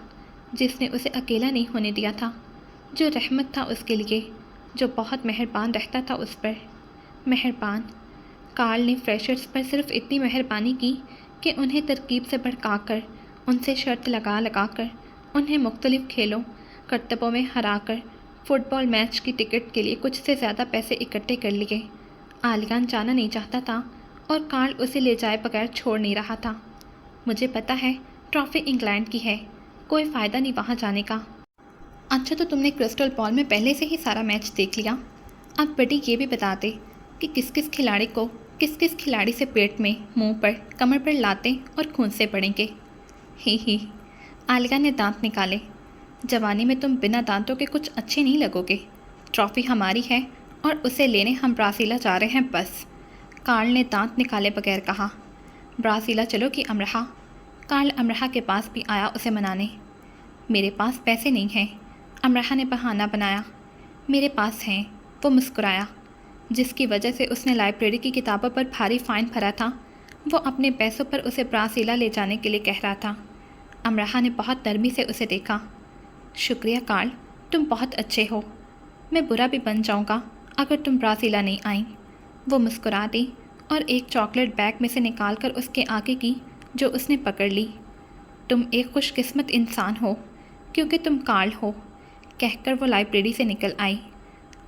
جس نے اسے اکیلا نہیں ہونے دیا تھا، جو رحمت تھا اس کے لیے، جو بہت مہربان رہتا تھا اس پر۔ مہربان۔ کارل نے فریشرز پر صرف اتنی مہربانی کی کہ انہیں ترکیب سے بھڑکا کر، ان سے شرط لگا کر، انہیں مختلف کھیلوں کرتبوں میں ہرا کر فٹ بال میچ کی ٹکٹ کے لیے کچھ سے زیادہ پیسے اکٹھے کر لیے۔ آلیان جانا نہیں چاہتا تھا اور کارل اسے لے جائے بغیر چھوڑ نہیں رہا تھا۔ مجھے پتہ ہے ٹرافی انگلینڈ کی ہے، کوئی فائدہ نہیں وہاں جانے کا۔ اچھا تو تم نے کرسٹل بال میں پہلے سے ہی سارا میچ دیکھ لیا؟ اب بڈی یہ بھی بتا دے کہ کس کس کھلاڑی سے پیٹ میں، منہ پر، کمر پر لاتے اور خون سے پڑیں گے۔ ہی آلیہ نے دانت نکالے۔ جوانی میں تم بنا دانتوں کے کچھ اچھے نہیں لگو گے۔ ٹرافی ہماری ہے اور اسے لینے ہم برازیلا جا رہے ہیں بس، کارل نے دانت نکالے بغیر کہا۔ برازیلا چلو گی امرحا؟ کارل امرحا کے پاس بھی آیا اسے منانے۔ میرے پاس پیسے نہیں ہیں، امرحا نے بہانہ بنایا۔ میرے پاس ہیں، وہ مسکرایا۔ جس کی وجہ سے اس نے لائبریری کی کتابوں پر بھاری فائن بھرا تھا، وہ اپنے پیسوں پر اسے برازیلا لے جانے کے لیے کہہ رہا تھا۔ امرحا نے بہت نرمی سے اسے دیکھا۔ شکریہ کارل، تم بہت اچھے ہو۔ میں برا بھی بن جاؤں گا اگر تم برازیلا نہیں آئیں۔ وہ مسکرا دی اور ایک چاکلیٹ بیگ میں سے نکال کر اس کے آگے کی، جو اس نے پکڑ لی۔ تم ایک خوش قسمت انسان ہو کیونکہ تم کارل ہو، کہہ کر وہ لائبریری سے نکل آئی۔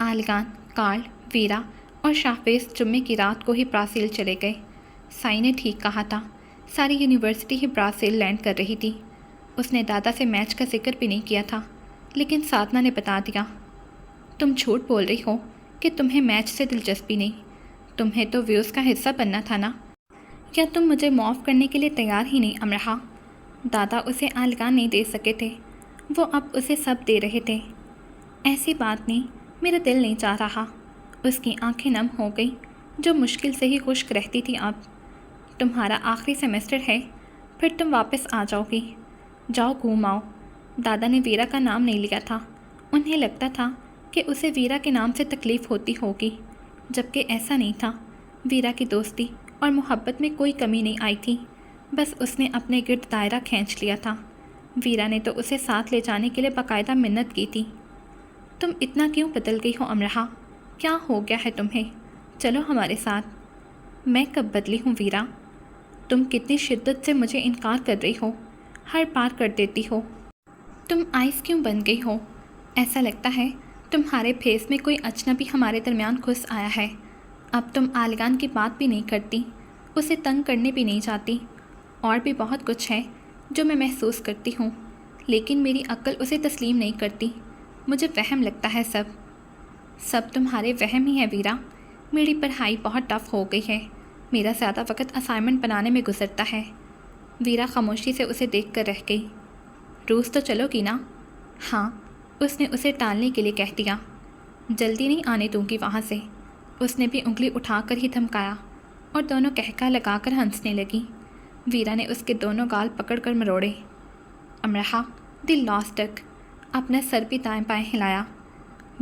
آلیان، کارل، ویرا اور شاہفیز جمعے کی رات کو ہی برازیل چلے گئے۔ سائی نے ٹھیک کہا تھا، ساری یونیورسٹی ہی برازیل لینڈ کر رہی تھی۔ اس نے دادا سے میچ کا ذکر بھی نہیں کیا تھا، لیکن سادھنا نے بتا دیا۔ تم جھوٹ بول رہی ہو کہ تمہیں میچ سے دلچسپی نہیں، تمہیں تو ویوز کا حصہ بننا تھا نا؟ کیا تم مجھے معاف کرنے کے لیے تیار ہی نہیں امرحا؟ دادا اسے آلیان نہیں دے سکے تھے، وہ اب اسے سب دے رہے تھے۔ ایسی بات نہیں، میرا دل نہیں چاہ رہا۔ اس کی آنکھیں نم ہو گئی، جو مشکل سے ہی خشک رہتی تھی اب۔ تمہارا آخری سیمسٹر ہے، پھر تم واپس آ جاؤ گی۔ جاؤ گھوم آؤ۔ دادا نے ویرا کا نام نہیں لیا تھا، انہیں لگتا تھا کہ اسے ویرا کے نام سے تکلیف ہوتی ہوگی، جبکہ ایسا نہیں تھا۔ ویرا کی دوستی اور محبت میں کوئی کمی نہیں آئی تھی، بس اس نے اپنے گرد دائرہ کھینچ لیا تھا۔ ویرا نے تو اسے ساتھ لے جانے کے لیے باقاعدہ منت کی تھی۔ تم اتنا کیوں بدل گئی ہو امرحا؟ کیا ہو گیا ہے تمہیں؟ چلو ہمارے ساتھ۔ میں کب بدلی ہوں ویرا؟ تم کتنی شدت سے مجھے انکار کر رہی ہو، ہر بار کر دیتی ہو۔ تم آئس کیوں بن گئی ہو؟ ایسا لگتا ہے تمہارے پھیس میں کوئی اجنبی ہمارے درمیان گھس آیا ہے۔ اب تم آلیان کی بات بھی نہیں کرتی، اسے تنگ کرنے بھی نہیں چاہتی۔ اور بھی بہت کچھ ہے جو میں محسوس کرتی ہوں، لیکن میری عقل اسے تسلیم نہیں کرتی۔ مجھے وہم لگتا ہے سب تمہارے وہم ہی ہے ویرا۔ میری پڑھائی بہت ٹف ہو گئی ہے، میرا زیادہ وقت اسائنمنٹ بنانے میں گزرتا ہے۔ ویرا خاموشی سے اسے دیکھ کر رہ گئی۔ روز تو چلو گی نا؟ ہاں، اس نے اسے ٹالنے کے لیے کہہ دیا۔ جلدی نہیں آنے دوں گی وہاں سے، اس نے بھی انگلی اٹھا کر ہی دھمکایا، اور دونوں کہکا لگا کر ہنسنے لگی۔ ویرا نے اس کے دونوں گال پکڑ کر مروڑے۔ امرحا، دی لاسٹ ڈک، اپنا سر بھی دائیں بائیں ہلایا۔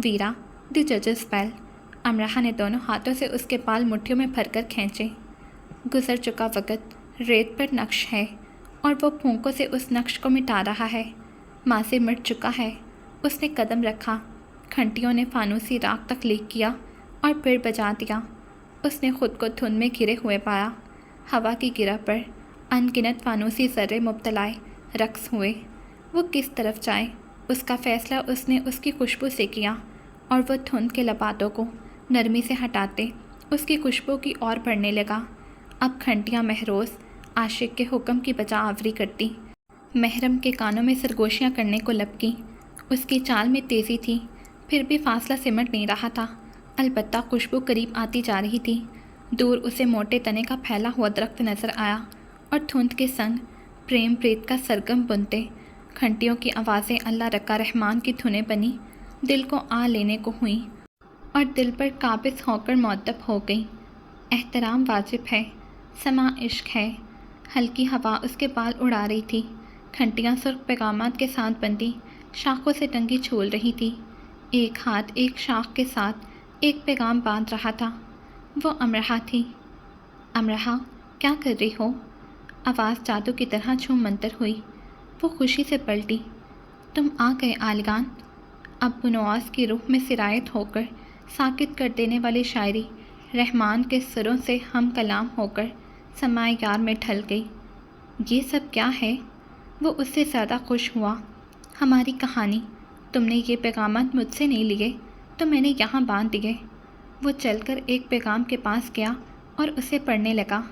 ویرا، دی ججز بیل۔ امرحا نے دونوں ہاتھوں سے اس کے بال مٹھیوں میں بھر کر کھینچے۔ گزر چکا وقت ریت پر نقش ہے، اور وہ پھونکوں سے اس نقش کو مٹا رہا ہے۔ ماضی مٹ چکا ہے۔ اس نے قدم رکھا، گھنٹیوں نے فانوسی راگ تخلیق کیا اور پھر بجا دیا۔ اس نے خود کو دھند میں گھرے ہوئے پایا۔ ہوا کی گرہ پر ان گنت فانوسی ذرے مبتلائے رقص ہوئے۔ وہ کس طرف جائے، اس کا فیصلہ اس نے اس کی خوشبو سے کیا، اور وہ دھند کے لباتوں کو نرمی سے ہٹاتے اس کی خوشبو کی اور بڑھنے لگا۔ اب گھنٹیاں مہروز عاشق کے حکم کی بجا آوری کرتی، محرم کے کانوں میں سرگوشیاں کرنے کو لپکی۔ اس کی چال میں تیزی تھی، پھر بھی فاصلہ سمٹ نہیں رہا تھا، البتہ خوشبو قریب آتی جا رہی تھی۔ دور اسے موٹے تنے کا پھیلا ہوا درخت نظر آیا، اور دھند کے سنگ پریم پریت کا سرگم بنتے گھنٹیوں کی آوازیں اللہ رکا رحمان کی دھنیں بنی دل کو آ لینے کو ہوئیں، اور دل پر قابض ہو کر معدب ہو گئی۔ احترام واجب ہے، سماع عشق ہے۔ ہلکی ہوا اس کے بال اڑا رہی تھی، گھنٹیاں سرخ پیغامات کے ساتھ بندی شاخوں سے ٹنگی جھول رہی تھی۔ ایک ہاتھ ایک شاخ کے ساتھ ایک پیغام باندھ رہا تھا۔ وہ امرحا تھی۔ امرحا، کیا کر رہی ہو؟ آواز جادو کی طرح چھوم منتر ہوئی۔ وہ خوشی سے پلٹی۔ تم آ گئے آلگان۔ اب بنواس کی روح میں سرایت ہو کر ساکت کر دینے والی شاعری رحمان کے سروں سے ہم کلام ہو کر سمائے یار میں ڈھل گئی۔ یہ سب کیا ہے؟ وہ اس سے زیادہ خوش ہوا۔ ہماری کہانی، تم نے یہ پیغامات مجھ سے نہیں لیے تو میں نے یہاں باندھ دیے۔ وہ چل کر ایک پیغام کے پاس گیا اور اسے پڑھنے لگا۔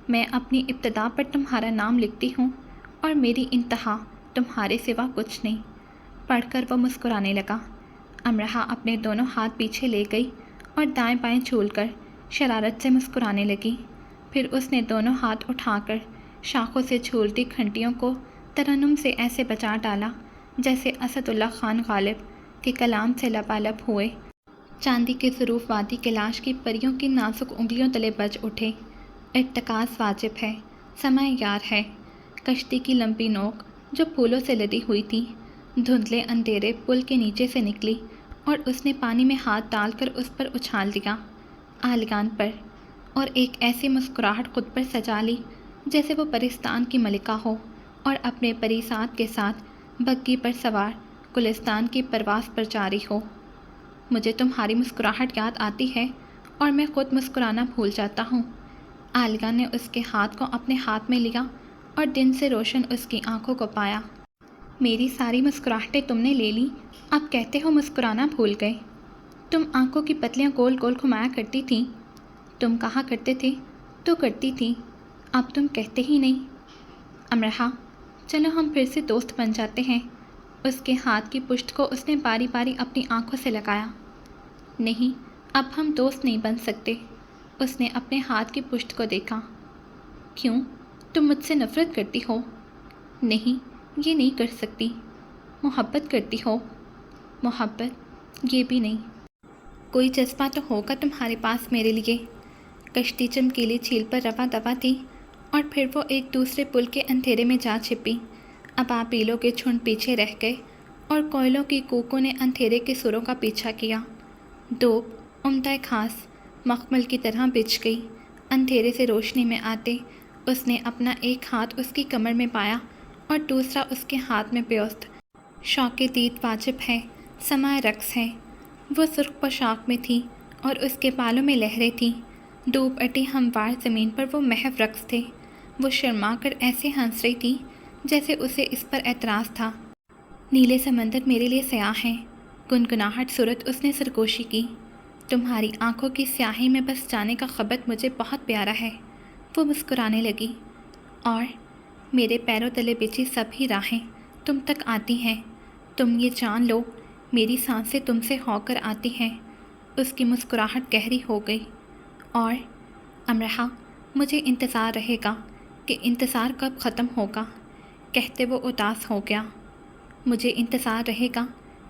میں اپنی ابتدا پر تمہارا نام لکھتی ہوں اور میری انتہا تمہارے سوا کچھ نہیں۔ پڑھ کر وہ مسکرانے لگا۔ امرحہ اپنے دونوں ہاتھ پیچھے لے گئی اور دائیں بائیں چھول کر شرارت سے مسکرانے لگی۔ پھر اس نے دونوں ہاتھ اٹھا کر شاخوں سے چھولتی گھنٹیوں کو ترنم سے ایسے بچا ڈالا جیسے اسد اللہ خان غالب کے کلام سے لبالب ہوئے چاندی کے ظروف وادی کے لاش کی پریوں کی نازک انگلیوں تلے بج اٹھے۔ ارتکاز واجب ہے، سمائے یار ہے۔ کشتی کی لمبی نوک جو پھولوں سے لدی ہوئی تھی دھندلے اندھیرے پل کے نیچے سے نکلی اور اس نے پانی میں ہاتھ ڈال کر اس پر اچھال دیا، آلگان پر، اور ایک ایسی مسکراہٹ خود پر سجا لی جیسے وہ پرستان کی ملکہ ہو اور اپنے پریسات کے ساتھ بگھی پر سوار گلستان کی پرواز پر جاری ہو۔ مجھے تمہاری مسکراہٹ یاد آتی ہے اور میں خود مسکرانا بھول جاتا ہوں۔ آلگان نے اس کے ہاتھ کو اپنے ہاتھ میں لیا اور دن سے روشن اس کی آنکھوں کو پایا۔ میری ساری مسکراہٹیں تم نے لے لی، اب کہتے ہو مسکرانا بھول گئے۔ تم آنکھوں کی پتلیاں گول گول گھمایا کرتی تھیں، تم کہا کرتے تھے تو کرتی تھی، اب تم کہتے ہی نہیں۔ امرحہ، چلو ہم پھر سے دوست بن جاتے ہیں۔ اس کے ہاتھ کی پشت کو اس نے باری باری اپنی آنکھوں سے لگایا۔ نہیں، اب ہم دوست نہیں بن سکتے۔ اس نے اپنے ہاتھ کی پشت کو دیکھا۔ کیوں؟ تم مجھ سے نفرت کرتی ہو؟ نہیں، یہ نہیں کر سکتی۔ محبت کرتی ہو؟ محبت، یہ بھی نہیں۔ کوئی جذبہ تو ہوگا تمہارے پاس میرے لیے۔ کشتی چمکیلی جھیل پر رواں دواں تھی اور پھر وہ ایک دوسرے پل کے اندھیرے میں جا چھپی۔ ابابیلوں کے جھنڈ پیچھے رہ گئے اور کوئلوں کی کوکوں نے اندھیرے کے سروں کا پیچھا کیا۔ دوب عمدہ خاص مخمل کی طرح بچھ گئی۔ اندھیرے سے روشنی میں آتے اس نے اپنا ایک ہاتھ اس کی کمر میں پایا اور دوسرا اس کے ہاتھ میں پیوست۔ شوق دید واجب ہے، سماع رقص ہے۔ وہ سرخ پوشاک میں تھی اور اس کے بالوں میں لہریں تھیں۔ ڈوب اٹی ہموار زمین پر وہ محو رقص تھے۔ وہ شرما کر ایسے ہنس رہی تھی جیسے اسے اس پر اعتراض تھا۔ نیلے سمندر میرے لیے سیاہ ہیں، گنگناہٹ صورت اس نے سرگوشی کی۔ تمہاری آنکھوں کی سیاہی میں بس جانے کا خبر مجھے بہت پیارا ہے۔ وہ مسکرانے لگی۔ اور میرے پیروں تلے بچھی سب ہی راہیں تم تک آتی ہیں۔ تم یہ جان لو، میری سانسیں تم سے ہو کر آتی ہیں۔ اس کی مسکراہٹ گہری ہو گئی۔ اور امرحہ، مجھے انتظار رہے گا کہ انتظار کب ختم ہوگا، کہتے وہ اداس ہو گیا۔ مجھے انتظار رہے گا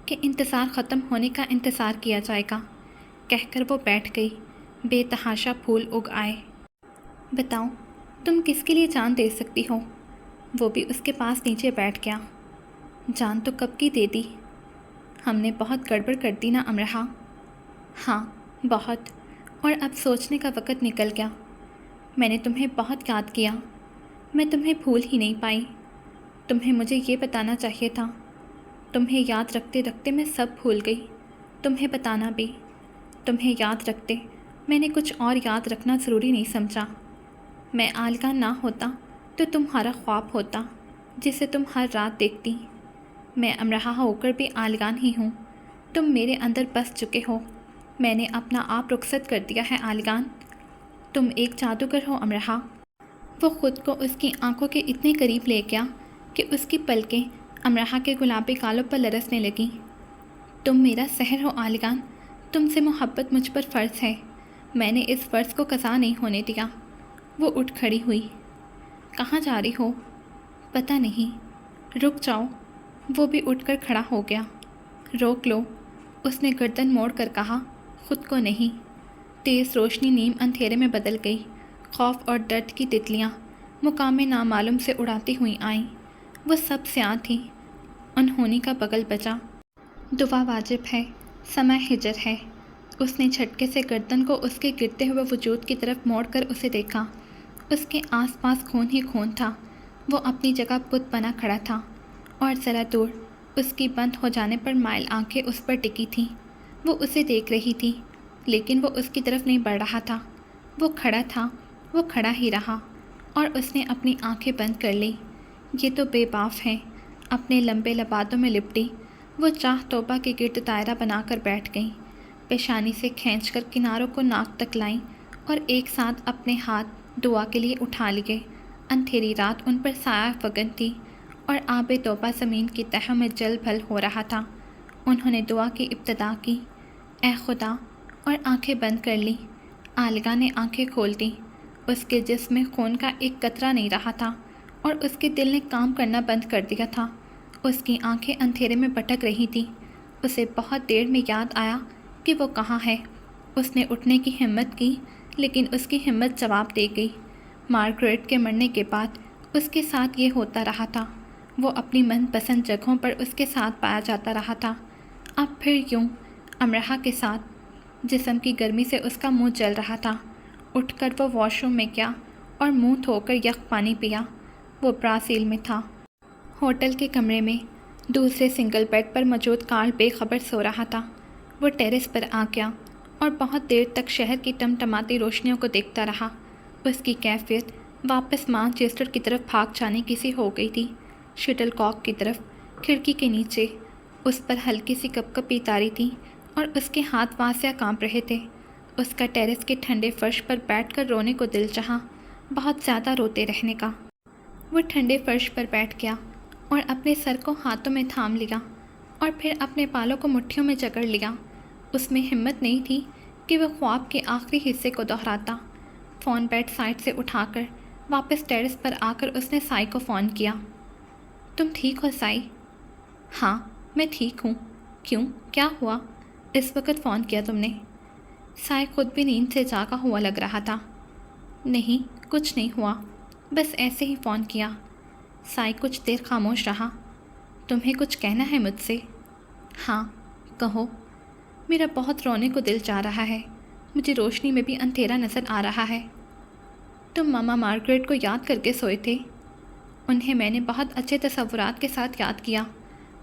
کہ انتظار ختم ہونے کا انتظار کیا جائے گا، کہہ کر وہ بیٹھ گئی۔ بے تحاشا پھول اگ آئے۔ بتاؤ، تم کس کے لیے جان دے سکتی ہو؟ وہ بھی اس کے پاس نیچے بیٹھ گیا۔ جان تو کب کی دے دی؟ ہم نے بہت گڑبڑ کر دی نا امرحہ؟ ہاں، بہت، اور اب سوچنے کا وقت نکل گیا۔ میں نے تمہیں بہت یاد کیا، میں تمہیں بھول ہی نہیں پائی۔ تمہیں مجھے یہ بتانا چاہیے تھا۔ تمہیں یاد رکھتے رکھتے میں سب بھول گئی، تمہیں بتانا بھی۔ تمہیں یاد رکھتے میں نے کچھ اور یاد رکھنا ضروری نہیں سمجھا۔ میں آلگان نہ ہوتا تو تمہارا خواب ہوتا جسے تم ہر رات دیکھتی۔ میں امرحہ ہو کر بھی آلگان ہی ہوں۔ تم میرے اندر بس چکے ہو، میں نے اپنا آپ رخصت کر دیا ہے آلگان۔ تم ایک جادوگر ہو امرحہ۔ وہ خود کو اس کی آنکھوں کے اتنے قریب لے گیا کہ اس کی پلکیں امرحہ کے گلابی گالوں پر لرزنے لگیں۔ تم میرا سحر ہو آلگان، تم سے محبت مجھ پر فرض ہے، میں نے اس فرض کو قضا نہیں ہونے دیا۔ وہ اٹھ کھڑی ہوئی۔ کہاں جا رہی ہو؟ پتہ نہیں، رک جاؤ۔ وہ بھی اٹھ کر کھڑا ہو گیا۔ روک لو، اس نے گردن موڑ کر کہا، خود کو نہیں۔ تیز روشنی نیم اندھیرے میں بدل گئی۔ خوف اور درد کی تتلیاں مقام نامعلوم سے اڑاتی ہوئیں آئیں۔ وہ سب سیاہ تھیں۔ انہونی کا بغل بجا۔ دعا واجب ہے، سمع ہجر ہے۔ اس نے جھٹکے سے گردن کو اس کے گرتے ہوئے وجود کی طرف موڑ کر اسے دیکھا۔ اس کے آس پاس خون ہی خون تھا۔ وہ اپنی جگہ بت بنا کھڑا تھا اور ذرا دور اس کی بند ہو جانے پر مائل آنکھیں اس پر ٹکی تھیں۔ وہ اسے دیکھ رہی تھی لیکن وہ اس کی طرف نہیں بڑھ رہا تھا۔ وہ کھڑا تھا، وہ کھڑا ہی رہا اور اس نے اپنی آنکھیں بند کر لی۔ یہ تو بے باف ہے، اپنے لمبے لبادوں میں لپٹی وہ چاہ توبہ کے گرد دائرہ بنا کر بیٹھ گئیں، پیشانی سے کھینچ کر کناروں کو ناک تک لائیں اور ایک ساتھ اپنے ہاتھ دعا کے لیے اٹھا لیے۔ اندھیری رات ان پر سایہ فگن تھی اور آب توبہ زمین کی تہوں میں جل بھل ہو رہا تھا۔ انہوں نے دعا کی ابتدا کی، اے خدا، اور آنکھیں بند کر لیں۔ عالگہ نے آنکھیں کھول دیں۔ اس کے جسم میں خون کا ایک قطرہ نہیں رہا تھا اور اس کے دل نے کام کرنا بند کر دیا تھا۔ اس کی آنکھیں اندھیرے میں بھٹک رہی تھیں۔ اسے بہت دیر میں یاد آیا کہ وہ کہاں ہے۔ اس نے اٹھنے کی ہمت کی لیکن اس کی ہمت جواب دے گئی۔ مارگریٹ کے مرنے کے بعد اس کے ساتھ یہ ہوتا رہا تھا۔ وہ اپنی من پسند جگہوں پر اس کے ساتھ پایا جاتا رہا تھا۔ اب پھر یوں امرحہ کے ساتھ۔ جسم کی گرمی سے اس کا منہ جل رہا تھا۔ اٹھ کر وہ واش روم میں گیا اور منہ دھو کر یک پانی پیا۔ وہ برازیل میں تھا۔ ہوٹل کے کمرے میں دوسرے سنگل بیڈ پر موجود کارل بے خبر سو رہا تھا۔ وہ ٹیرس پر آ گیا اور بہت دیر تک شہر کی ٹمٹماتی روشنیوں کو دیکھتا رہا۔ اس کی کیفیت واپس مانچسٹر کی طرف بھاگ جانے کی سی ہو گئی تھی، شٹل کاک کی طرف۔ کھڑکی کے نیچے اس پر ہلکی سی کپکپی تاری تھی اور اس کے ہاتھ واسع کانپ رہے تھے۔ اس کا ٹیرس کے ٹھنڈے فرش پر بیٹھ کر رونے کو دل چاہا، بہت زیادہ روتے رہنے کا۔ وہ ٹھنڈے فرش پر بیٹھ گیا اور اپنے سر کو ہاتھوں میں تھام لیا اور پھر اپنے بالوں کو مٹھیوں میں جکڑ لیا۔ اس میں ہمت نہیں تھی کہ وہ خواب کے آخری حصے کو دہراتا۔ فون بیڈ سائڈ سے اٹھا کر واپس ٹیرس پر آ کر اس نے سائی کو فون کیا۔ تم ٹھیک ہو سائی؟ ہاں میں ٹھیک ہوں۔ کیوں، کیا ہوا؟ اس وقت فون کیا تم نے؟ سائی خود بھی نیند سے جاگا ہوا لگ رہا تھا۔ نہیں کچھ نہیں ہوا، بس ایسے ہی فون کیا۔ سائی کچھ دیر خاموش رہا۔ تمہیں کچھ کہنا ہے مجھ سے؟ ہاں کہو۔ میرا بہت رونے کو دل چاہ رہا ہے، مجھے روشنی میں بھی اندھیرا نظر آ رہا ہے۔ تم ماما مارگریٹ کو یاد کر کے سوئے تھے؟ انہیں میں نے بہت اچھے تصورات کے ساتھ یاد کیا۔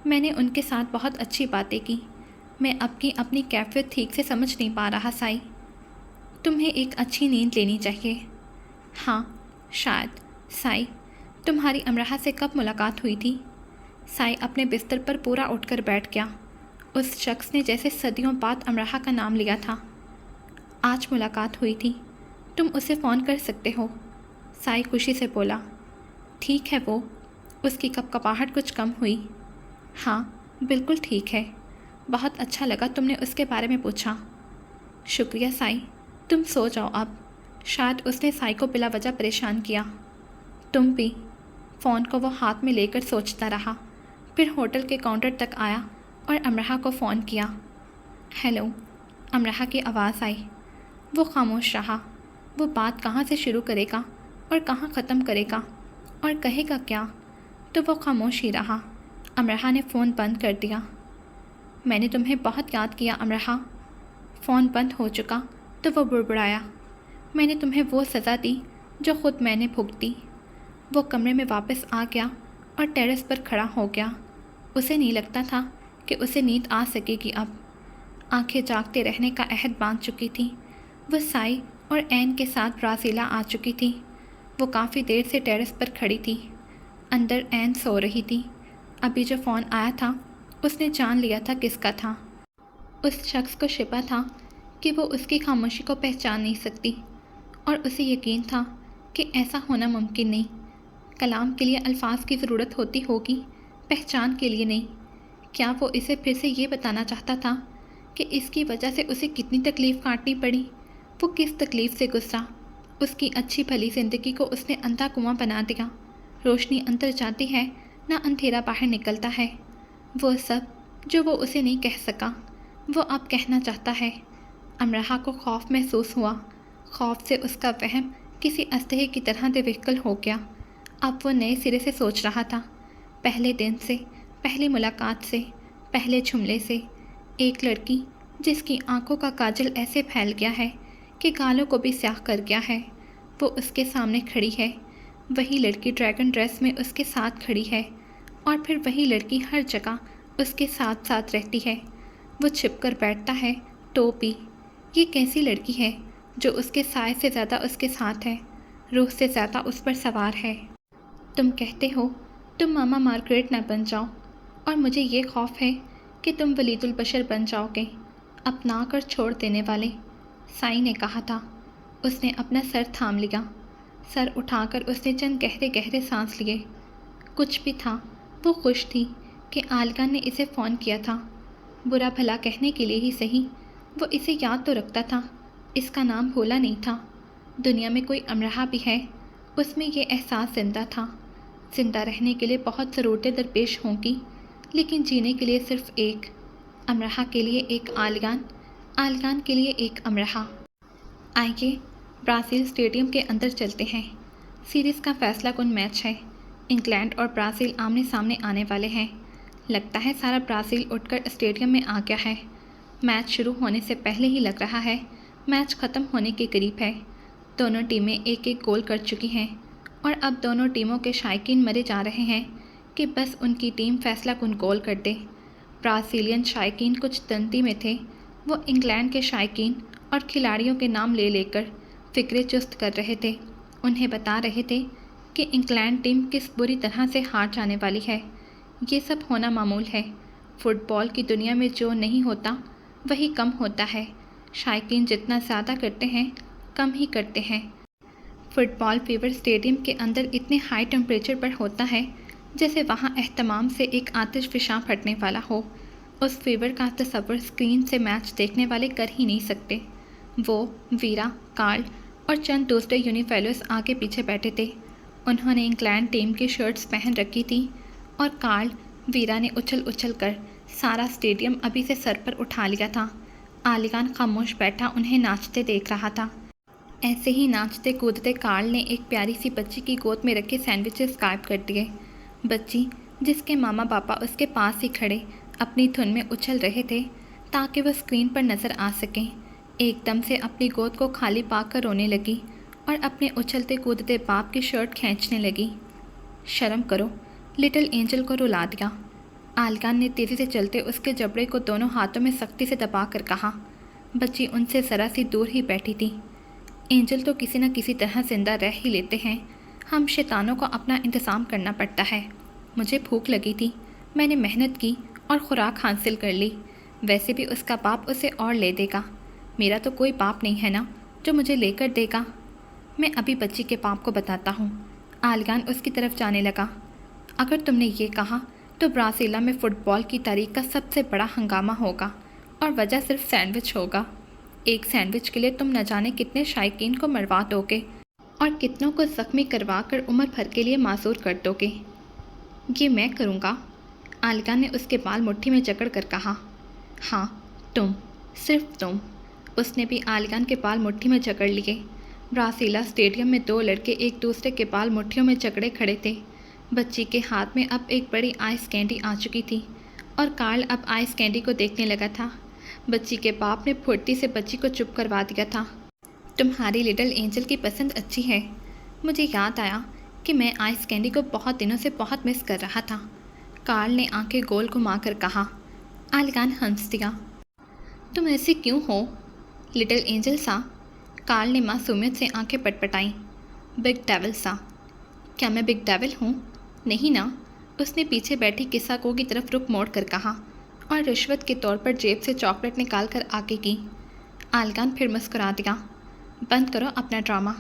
میں نے ان کے ساتھ بہت اچھی باتیں کی۔ میں اب کی اپنی کیفیت ٹھیک سے سمجھ نہیں پا رہا سائی۔ تمہیں ایک اچھی نیند لینی چاہیے۔ ہاں شاید۔ سائی تمہاری امرحہ سے کب ملاقات ہوئی تھی؟ سائی اپنے بستر پر پورا اٹھ کر بیٹھ گیا۔ اس شخص نے جیسے صدیوں بعد امرحہ کا نام لیا تھا۔ آج ملاقات ہوئی تھی، تم اسے فون کر سکتے ہو، سائی خوشی سے بولا۔ ٹھیک ہے وہ؟ اس کی کپکپاہٹ کچھ کم ہوئی۔ ہاں بالکل ٹھیک ہے، بہت اچھا لگا تم نے اس کے بارے میں پوچھا۔ شکریہ سائی، تم سو جاؤ اب۔ شاید اس نے سائی کو بلا وجہ پریشان کیا۔ تم بھی۔ فون کو وہ ہاتھ میں لے کر سوچتا رہا، پھر ہوٹل کے کاؤنٹر تک آیا اور امرحہ کو فون کیا۔ ہیلو، امرحہ کی آواز آئی۔ وہ خاموش رہا۔ وہ بات کہاں سے شروع کرے گا اور کہاں ختم کرے گا اور کہے گا کیا؟ تو وہ خاموش ہی رہا۔ امرحہ نے فون بند کر دیا۔ میں نے تمہیں بہت یاد کیا امرحہ۔ فون بند ہو چکا تو وہ بڑبڑایا۔ میں نے تمہیں وہ سزا دی جو خود میں نے بھگتی۔ وہ کمرے میں واپس آ گیا اور ٹیرس پر کھڑا ہو گیا۔ اسے نہیں لگتا تھا کہ اسے نیند آ سکے گی اب۔ آنکھیں جاگتے رہنے کا عہد باندھ چکی تھی۔ وہ سائی اور این کے ساتھ برازیلا آ چکی تھی۔ وہ کافی دیر سے ٹیرس پر کھڑی تھی۔ اندر این سو رہی تھی۔ ابھی جو فون آیا تھا اس نے جان لیا تھا کس کا تھا۔ اس شخص کو شبہ تھا کہ وہ اس کی خاموشی کو پہچان نہیں سکتی اور اسے یقین تھا کہ ایسا ہونا ممکن نہیں۔ کلام کے لیے الفاظ کی ضرورت ہوتی ہوگی، پہچان کے لیے نہیں۔ کیا وہ اسے پھر سے یہ بتانا چاہتا تھا کہ اس کی وجہ سے اسے کتنی تکلیف کاٹنی پڑی؟ وہ کس تکلیف سے گزرا؟ اس کی اچھی بھلی زندگی کو اس نے اندھا کنواں بنا دیا۔ روشنی اندر جاتی ہے نہ اندھیرا باہر نکلتا ہے۔ وہ سب جو وہ اسے نہیں کہہ سکا، وہ اب کہنا چاہتا ہے۔ امرحہ کو خوف محسوس ہوا۔ خوف سے اس کا وہم کسی اسلحے کی طرح بےوقل ہو گیا۔ اب وہ نئے سرے سے سوچ رہا تھا، پہلے دن سے، پہلی ملاقات سے، پہلے جملے سے۔ ایک لڑکی جس کی آنکھوں کا کاجل ایسے پھیل گیا ہے کہ گالوں کو بھی سیاہ کر گیا ہے، وہ اس کے سامنے کھڑی ہے، وہی لڑکی ڈریگن ڈریس میں اس کے ساتھ کھڑی ہے، اور پھر وہی لڑکی ہر جگہ اس کے ساتھ ساتھ رہتی ہے۔ وہ چھپ کر بیٹھتا ہے تو بھی۔ یہ کیسی لڑکی ہے جو اس کے سائے سے زیادہ اس کے ساتھ ہے، روح سے زیادہ اس پر سوار ہے۔ تم کہتے ہو تم ماما مارگریٹ نہ بن جاؤ، اور مجھے یہ خوف ہے کہ تم ولید البشر بن جاؤ گے، اپنا کر چھوڑ دینے والے، سائی نے کہا تھا۔ اس نے اپنا سر تھام لیا، سر اٹھا کر اس نے چند گہرے گہرے سانس لیے۔ کچھ بھی تھا، وہ خوش تھی کہ آلگا نے اسے فون کیا تھا، برا بھلا کہنے کے لیے ہی صحیح۔ وہ اسے یاد تو رکھتا تھا، اس کا نام بھولا نہیں تھا۔ دنیا میں کوئی امرہا بھی ہے، اس میں یہ احساس زندہ تھا۔ زندہ رہنے کے لیے بہت ضرورتیں درپیش ہوں گی، لیکن جینے کے لیے صرف ایک، امرہا کے لیے ایک آلگان، آلگان کے لیے ایک امرہا۔ آئیے برازیل اسٹیڈیم کے اندر چلتے ہیں۔ سیریز کا فیصلہ کن میچ ہے، انگلینڈ اور برازیل آمنے سامنے آنے والے ہیں۔ لگتا ہے سارا برازیل اٹھ کر اسٹیڈیم میں آ گیا ہے۔ میچ شروع ہونے سے پہلے ہی لگ رہا ہے میچ ختم ہونے کے قریب ہے۔ دونوں ٹیمیں ایک ایک گول کر چکی ہیں، اور اب دونوں ٹیموں کے شائقین مرے جا رہے ہیں کہ بس ان کی ٹیم فیصلہ کن گول کر دے۔ برازیلین شائقین کچھ تنتی میں تھے، وہ انگلینڈ کے شائقین اور کھلاڑیوں کے نام لے لے کر فکرے چست کر رہے تھے، انہیں بتا رہے تھے کہ انگلینڈ ٹیم کس بری طرح سے ہار جانے والی ہے۔ یہ سب ہونا معمول ہے، فٹ بال کی دنیا میں جو نہیں ہوتا وہی کم ہوتا ہے، شائقین جتنا زیادہ کرتے ہیں کم ہی کرتے ہیں۔ فٹ بال فیور اسٹیڈیم کے اندر اتنے ہائی ٹمپریچر پر ہوتا ہے جیسے وہاں اہتمام سے ایک آتش فشاں پھٹنے والا ہو۔ اس فیور کا تصور اسکرین سے میچ دیکھنے والے کر ہی نہیں سکتے۔ وہ، ویرا، کارل اور چند دوسرے یونیفیلوز آگے پیچھے بیٹھے تھے۔ انہوں نے انگلینڈ ٹیم کی شرٹس پہن رکھی تھی، اور کارل، ویرا نے اچھل اچھل کر سارا اسٹیڈیم ابھی سے سر پر اٹھا لیا تھا۔ آلگان خاموش بیٹھا انہیں ناچتے دیکھ رہا تھا۔ ایسے ہی ناچتے کودتے کارل نے ایک پیاری سی بچی کی گود میں رکھے سینڈوچز غائب کر دیے۔ بچی جس کے ماما پاپا اس کے پاس ہی کھڑے اپنی دھن میں اچھل رہے تھے تاکہ وہ اسکرین پر نظر آ سکیں، ایک دم سے اپنی گود کو خالی پا کر رونے لگی اور اپنے اچھلتے کودتے باپ کی شرٹ کھینچنے لگی۔ شرم کرو، لٹل اینجل کو رلا دیا، آلگان نے تیزی سے چلتے اس کے جبڑے کو دونوں ہاتھوں میں سختی سے دبا کر کہا۔ بچی ان سے ذرا سی دور ہی بیٹھی تھی۔ اینجل تو کسی نہ کسی طرح زندہ رہ ہی لیتے ہیں، ہم شیطانوں کو اپنا انتظام کرنا پڑتا ہے۔ مجھے بھوک لگی تھی، میں نے محنت کی اور خوراک حاصل کر لی، ویسے بھی اس کا باپ اسے اور لے دے گا، میرا تو کوئی باپ نہیں ہے نا جو مجھے لے کر دے گا۔ میں ابھی بچی کے باپ کو بتاتا ہوں۔ آلگان اس کی طرف جانے لگا۔ اگر تم نے یہ کہا تو برازیلا میں فٹ بال کی تاریخ کا سب سے بڑا ہنگامہ ہوگا، اور وجہ صرف سینڈوچ ہوگا۔ ایک سینڈوچ کے لیے تم نہ جانے کتنے شائقین کو مروا دو گے، اور کتنوں کو زخمی کروا کر عمر بھر کے لیے معذور کر دو گے۔ یہ میں کروں گا، آلگان نے اس کے بال مٹھی میں جکڑ کر کہا۔ ہاں تم، صرف تم۔ اس نے بھی آلگان کے بال مٹھی میں جکڑ لیے۔ برازیلا اسٹیڈیم میں دو لڑکے ایک دوسرے کے بال مٹھیوں میں جکڑے کھڑے تھے۔ بچی کے ہاتھ میں اب ایک بڑی آئس کینڈی آ چکی تھی، اور کارل اب آئس کینڈی کو دیکھنے لگا تھا۔ بچی کے باپ نے پھرتی سے بچی کو چپ کروا دیا تھا۔ تمہاری لٹل اینجل کی پسند اچھی ہے، مجھے یاد آیا کہ میں آئس کینڈی کو بہت دنوں سے بہت مس کر رہا تھا، کارل نے آنکھیں گول گھما کر کہا۔ آلگان ہنس دیا۔ تم ایسے کیوں ہو لٹل اینجل سا؟ کارل نے معصومیت سے آنکھیں پٹ پٹائیں۔ بگ ڈیول سا؟ کیا میں بگ ڈیول ہوں؟ نہیں نا، اس نے پیچھے بیٹھی قصہ کو کی طرف رخ موڑ کر کہا، اور رشوت کے طور پر جیب سے چاکلیٹ نکال کر آگے کی۔ آلگان پھر مسکرا دیا۔ بند کرو اپنا ڈرامہ،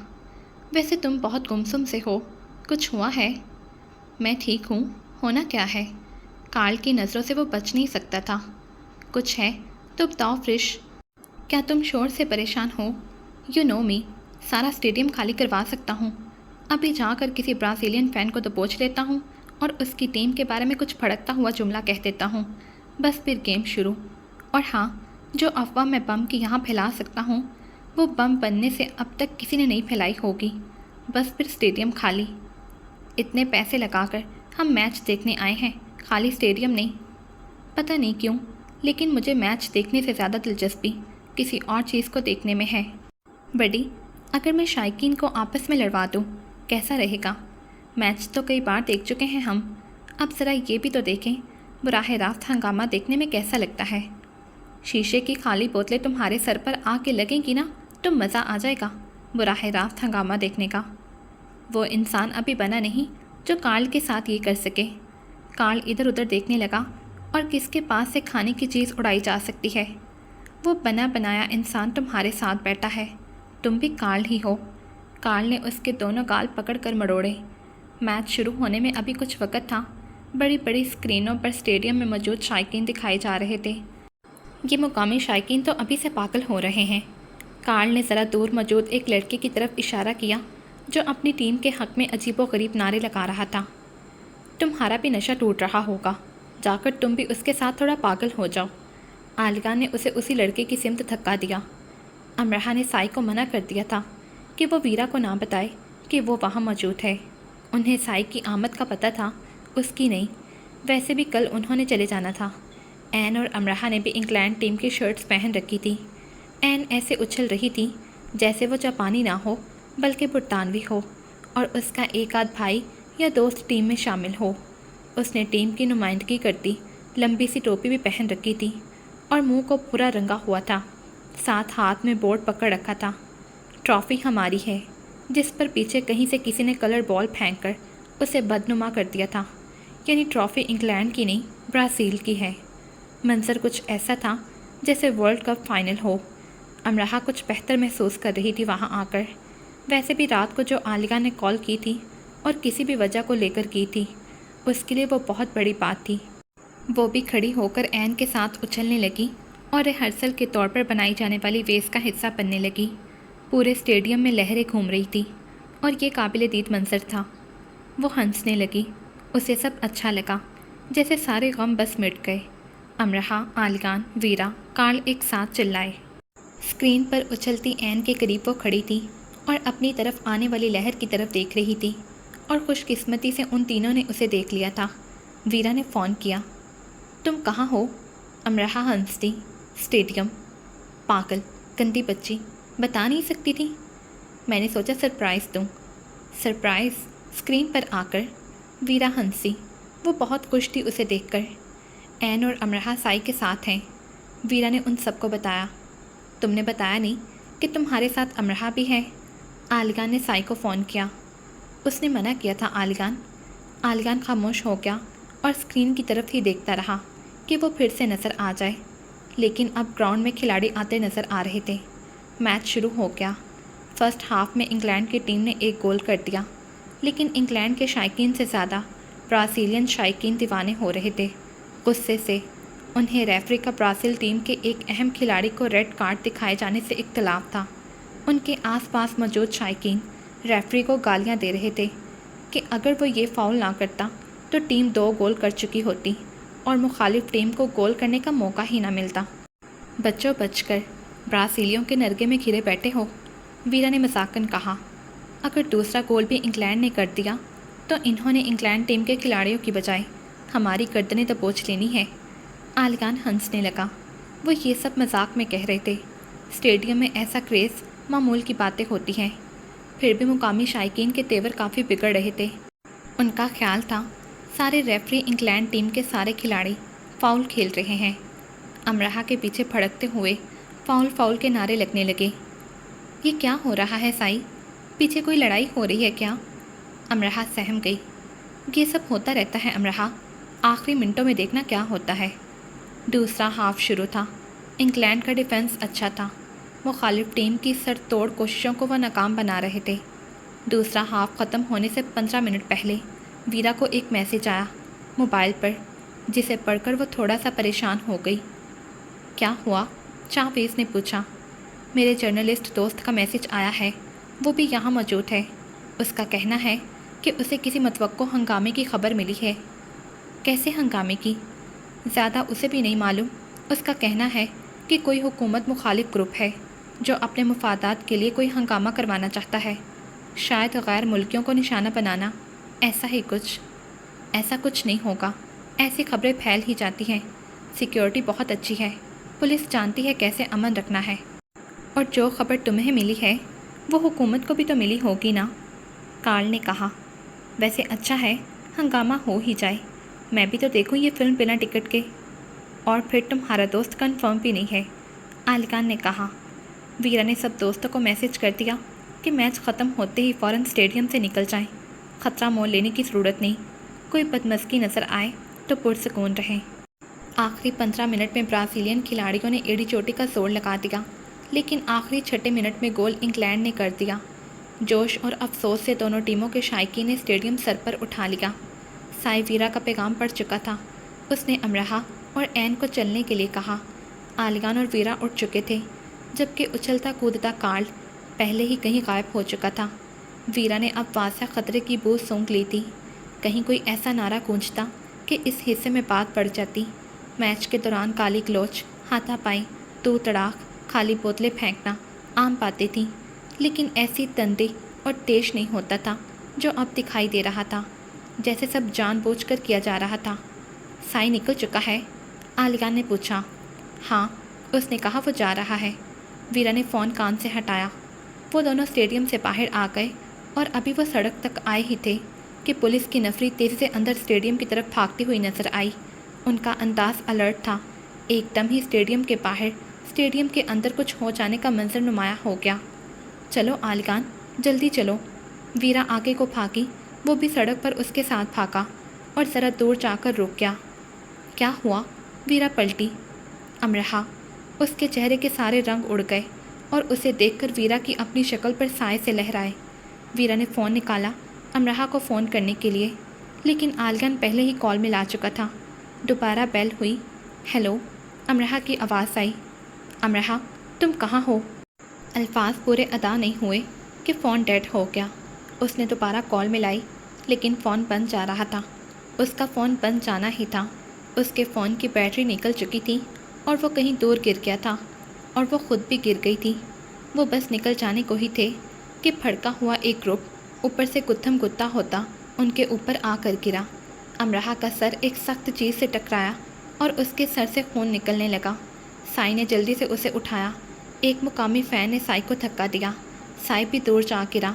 ویسے تم بہت گمسم سے ہو، کچھ ہوا ہے؟ میں ٹھیک ہوں، ہونا کیا ہے؟ کارل کی نظروں سے وہ بچ نہیں سکتا تھا۔ کچھ ہے تو بتاؤ فرش، کیا تم شور سے پریشان ہو؟ یو نو می، سارا اسٹیڈیم خالی کروا سکتا ہوں، ابھی جا کر کسی برازیلین فین کو دبوچ لیتا ہوں اور اس کی ٹیم کے بارے میں کچھ بھڑکتا ہوا جملہ کہہ دیتا ہوں، بس پھر گیم شروع۔ اور ہاں، جو افواہ میں بم کی یہاں پھیلا سکتا ہوں وہ بم بننے سے اب تک کسی نے نہیں پھیلائی ہوگی، بس پھر اسٹیڈیم خالی۔ اتنے پیسے لگا کر ہم میچ دیکھنے آئے ہیں، خالی اسٹیڈیم نہیں۔ پتہ نہیں کیوں، لیکن مجھے میچ دیکھنے سے زیادہ دلچسپی کسی اور چیز کو دیکھنے میں ہے۔ بڈی، اگر میں شائقین کو آپس میں لڑوا دوں کیسا رہے گا؟ میچ تو کئی بار دیکھ چکے ہیں ہم، اب ذرا یہ بھی تو دیکھیں براہ راست ہنگامہ دیکھنے میں کیسا لگتا ہے۔ شیشے کی خالی بوتلیں تمہارے سر پر آ کے لگیں گی نا تو مزہ آ جائے گا براہ راست ہنگامہ دیکھنے کا۔ وہ انسان ابھی بنا نہیں جو کارل کے ساتھ یہ کر سکے۔ کارل ادھر ادھر دیکھنے لگا، اور کس کے پاس سے کھانے کی چیز اڑائی جا سکتی ہے؟ وہ بنا بنایا انسان تمہارے ساتھ بیٹھا ہے، تم بھی کارل ہی ہو۔ کارل نے اس کے دونوں گال پکڑ کر مڑوڑے۔ میچ شروع ہونے میں ابھی کچھ وقت تھا۔ بڑی بڑی اسکرینوں پر اسٹیڈیم میں موجود شائقین دکھائے جا رہے تھے۔ یہ مقامی شائقین تو ابھی سے پاگل ہو رہے ہیں۔ کارل نے ذرا دور موجود ایک لڑکے کی طرف اشارہ کیا جو اپنی ٹیم کے حق میں عجیب و غریب نعرے لگا رہا تھا۔ تمہارا بھی نشہ ٹوٹ رہا ہوگا، جا کر تم بھی اس کے ساتھ تھوڑا پاگل ہو جاؤ۔ عالقہ نے اسے اسی لڑکے کی سمت دھکا دیا۔ امرحہ نے سائی کو منع کر دیا تھا کہ وہ ویرا کو نہ بتائے کہ وہ وہاں موجود ہے۔ انہیں سائی کی آمد کا پتہ تھا، اس کی نہیں۔ ویسے بھی کل انہوں نے چلے جانا تھا۔ این اور امرحہ نے بھی انگلینڈ ٹیم کی شرٹس پہن رکھی تھی۔ این ایسے اچھل رہی تھی جیسے وہ جاپانی نہ ہو بلکہ برطانوی ہو، اور اس کا ایک آدھ بھائی یا دوست ٹیم میں شامل ہو۔ اس نے ٹیم کی نمائندگی کرتی لمبی سی ٹوپی بھی پہن رکھی تھی اور منہ کو پورا رنگا ہوا تھا، ساتھ ہاتھ میں بورڈ پکڑ رکھا تھا، ٹرافی ہماری ہے، جس پر پیچھے کہیں سے کسی نے کلر بال پھینک کر اسے بدنما کر دیا تھا، یعنی ٹرافی انگلینڈ کی نہیں برازیل کی ہے۔ منظر کچھ ایسا تھا جیسے ورلڈ کپ فائنل ہو۔ امرحہ کچھ بہتر محسوس کر رہی تھی وہاں آ کر۔ ویسے بھی رات کو جو عالقہ نے کال کی تھی اور کسی بھی وجہ کو لے کر کی تھی، اس کے لیے وہ بہت بڑی بات تھی۔ وہ بھی کھڑی ہو کر این کے ساتھ اچھلنے لگی اور ریہرسل کے طور پر بنائی جانے والی ریس کا حصہ بننے لگی۔ پورے اسٹیڈیم میں لہریں گھوم رہی تھی اور یہ قابل دید منظر تھا۔ وہ ہنسنے لگی، اسے سب اچھا لگا، جیسے سارے غم بس مٹ گئے۔ امرحہ، عالقان، ویرا، کارل ایک ساتھ چلائے۔ اسکرین پر اچھلتی این کے قریب وہ کھڑی تھی اور اپنی طرف آنے والی لہر کی طرف دیکھ رہی تھی، اور خوش قسمتی سے ان تینوں نے اسے دیکھ لیا تھا۔ ویرا نے فون کیا۔ تم کہاں ہو؟ امرحہ ہنستی۔ اسٹیڈیم۔ پاگل، گندی بچی، بتا نہیں سکتی تھی؟ میں نے سوچا سرپرائز دوں۔ سرپرائز؟ اسکرین پر آ کر؟ ویرا ہنسی، وہ بہت خوش تھی اسے دیکھ کر۔ این اور امرحہ سائی کے ساتھ ہیں۔ ویرا نے ان سب کو بتایا۔ تم نے بتایا نہیں کہ تمہارے ساتھ امرحہ بھی ہے؟ عالقان نے سائی کو فون کیا۔ اس نے منع کیا تھا عالقان۔ عالقان خاموش ہو گیا اور اسکرین کی طرف ہی دیکھتا رہا کہ وہ پھر سے نظر آ جائے، لیکن اب گراؤنڈ میں کھلاڑی آتے نظر آ رہے تھے۔ میچ شروع ہو گیا۔ فرسٹ ہاف میں انگلینڈ کی ٹیم نے ایک گول کر دیا، لیکن انگلینڈ کے شائقین سے زیادہ برازیلین شائقین دیوانے ہو رہے تھے غصے سے۔ انہیں ریفری کا برازیل ٹیم کے ایک اہم کھلاڑی کو ریڈ کارڈ دکھائے جانے سے اختلاف تھا۔ ان کے آس پاس موجود شائقین ریفری کو گالیاں دے رہے تھے کہ اگر وہ یہ فاؤل نہ کرتا تو ٹیم 2 گول کر چکی ہوتی اور مخالف ٹیم کو گول کرنے کا موقع ہی نہ ملتا۔ بچوں بچ کر برازیلیوں کے نرگے میں گھرے بیٹھے ہو، ویرا نے مذاقاً کہا۔ اگر دوسرا گول بھی انگلینڈ نے کر دیا تو انہوں نے انگلینڈ ٹیم کے کھلاڑیوں کی بجائے ہماری گردنیں دبوچ لینی ہے۔ عالقان ہنسنے لگا۔ وہ یہ سب مذاق میں کہہ رہے تھے۔ اسٹیڈیم میں ایسا کریز معمول کی باتیں ہوتی ہیں، پھر بھی مقامی شائقین کے تیور کافی بگڑ رہے تھے۔ ان کا خیال تھا سارے ریفری انگلینڈ ٹیم کے سارے کھلاڑی فاؤل کھیل رہے ہیں۔ امرحہ کے پیچھے پھڑکتے ہوئے فاؤل فاؤل کے نعرے لگنے لگے۔ یہ کیا ہو رہا ہے سائی؟ پیچھے کوئی لڑائی ہو رہی ہے کیا؟ امرحہ سہم گئی۔ یہ سب ہوتا رہتا ہے امرحہ، آخری منٹوں میں دیکھنا کیا ہوتا ہے۔ دوسرا ہاف شروع تھا۔ انگلینڈ کا ڈیفنس اچھا تھا، مخالف ٹیم کی سر توڑ کوششوں کو وہ ناکام بنا رہے تھے۔ دوسرا ہاف ختم ہونے سے 15 منٹ پہلے ویرا کو ایک میسج آیا موبائل پر، جسے پڑھ کر وہ تھوڑا سا پریشان ہو گئی۔ کیا ہوا؟ چاویز نے پوچھا۔ میرے جرنلسٹ دوست کا میسج آیا ہے، وہ بھی یہاں موجود ہے۔ اس کا کہنا ہے کہ اسے کسی متوقع ہنگامے کی خبر ملی ہے۔ کیسے ہنگامے کی؟ زیادہ اسے بھی نہیں معلوم۔ اس کا کہنا ہے کہ کوئی حکومت مخالف گروپ ہے جو اپنے مفادات کے لیے کوئی ہنگامہ کروانا چاہتا ہے، شاید غیر ملکیوں کو نشانہ بنانا، ایسا ہی کچھ۔ ایسا کچھ نہیں ہوگا، ایسی خبریں پھیل ہی جاتی ہیں۔ سیکیورٹی بہت اچھی ہے، پولیس جانتی ہے کیسے امن رکھنا ہے، اور جو خبر تمہیں ملی ہے وہ حکومت کو بھی تو ملی ہوگی نا؟ کارل نے کہا۔ ویسے اچھا ہے ہنگامہ ہو ہی جائے، میں بھی تو دیکھوں یہ فلم بنا ٹکٹ کے۔ اور پھر تمہارا دوست کنفرم بھی نہیں ہے، عالیگان نے کہا۔ ویرا نے سب دوستوں کو میسج کر دیا کہ میچ ختم ہوتے ہی فوراً اسٹیڈیم سے نکل جائیں، خطرہ مول لینے کی ضرورت نہیں، کوئی بدمزگی نظر آئے تو پرسکون رہیں۔ آخری 15 منٹ میں برازیلین کھلاڑیوں نے ایڑی چوٹی کا زور لگا دیا، لیکن آخری چھٹے منٹ میں گول انگلینڈ نے کر دیا۔ جوش اور افسوس سے دونوں ٹیموں کے شائقین نے اسٹیڈیم سر پر اٹھا لیا۔ سائے ویرا کا پیغام پڑ چکا تھا، اس نے امرہا اور این کو چلنے کے لیے کہا۔ عالیگان اور ویرا اٹھ چکے تھے، جبکہ اچھلتا کودتا کارل پہلے ہی کہیں غائب ہو چکا تھا۔ ویرا نے اب واضح خطرے کی بو سونگھ لی تھی، کہیں کوئی ایسا نعرہ گونجتا کہ اس حصے میں بات بڑھ جاتی۔ میچ کے دوران گالی گلوچ، ہاتھا پائی، تو تڑاک، خالی بوتلیں پھینکنا عام باتیں تھیں، لیکن ایسی تندی اور تیش نہیں ہوتا تھا جو اب دکھائی دے رہا تھا، جیسے سب جان بوجھ کر کیا جا رہا تھا۔ سائی نکل چکا ہے؟ عالیگان نے پوچھا۔ ہاں، اس نے کہا وہ جا رہا ہے۔ ویرا نے فون کان سے ہٹایا۔ وہ دونوں اسٹیڈیم سے باہر آ گئے اور ابھی وہ سڑک تک آئے ہی تھے کہ پولیس کی نفری تیزی سے اندر اسٹیڈیم کی طرف بھاگتی ہوئی نظر آئی۔ ان کا انداز الرٹ تھا۔ ایک دم ہی اسٹیڈیم کے باہر اسٹیڈیم کے اندر کچھ ہو جانے کا منظر نمایاں ہو گیا۔ چلو عالیگان، جلدی چلو۔ ویرا آگے کو بھاگی، وہ بھی سڑک پر اس کے ساتھ بھاگا اور ذرا دور جا کر رک گیا۔ کیا ہوا؟ ویرا پلٹی۔ امرہا۔ اس کے چہرے کے سارے رنگ اڑ گئے اور اسے دیکھ کر ویرا کی اپنی شکل پر سائے سے لہرائے۔ ویرا نے فون نکالا امرہا کو فون کرنے کے لیے، لیکن عالیگان پہلے ہی کال میں لا چکا تھا۔ دوبارہ بیل ہوئی۔ ہیلو، امرہا کی آواز آئی۔ امرہا، تم کہاں ہو؟ الفاظ پورے ادا نہیں ہوئے کہ فون ڈیڈ ہو گیا۔ اس نے دوبارہ کال ملائی، لیکن فون بند جا رہا تھا۔ اس کا فون بند جانا ہی تھا۔ اس کے فون کی بیٹری نکل چکی تھی اور وہ کہیں دور گر گیا تھا، اور وہ خود بھی گر گئی تھی۔ وہ بس نکل جانے کو ہی تھے کہ بھڑکا ہوا ایک گروپ اوپر سے گتھم گتا ہوتا ان کے اوپر آ کر گرا۔ امرہا کا سر ایک سخت چیز سے ٹکرایا اور اس کے سر سے خون نکلنے لگا۔ سائی نے جلدی سے اسے اٹھایا۔ ایک مقامی فین نے سائی کو دھکا دیا۔ سائی بھی دور جا گرا۔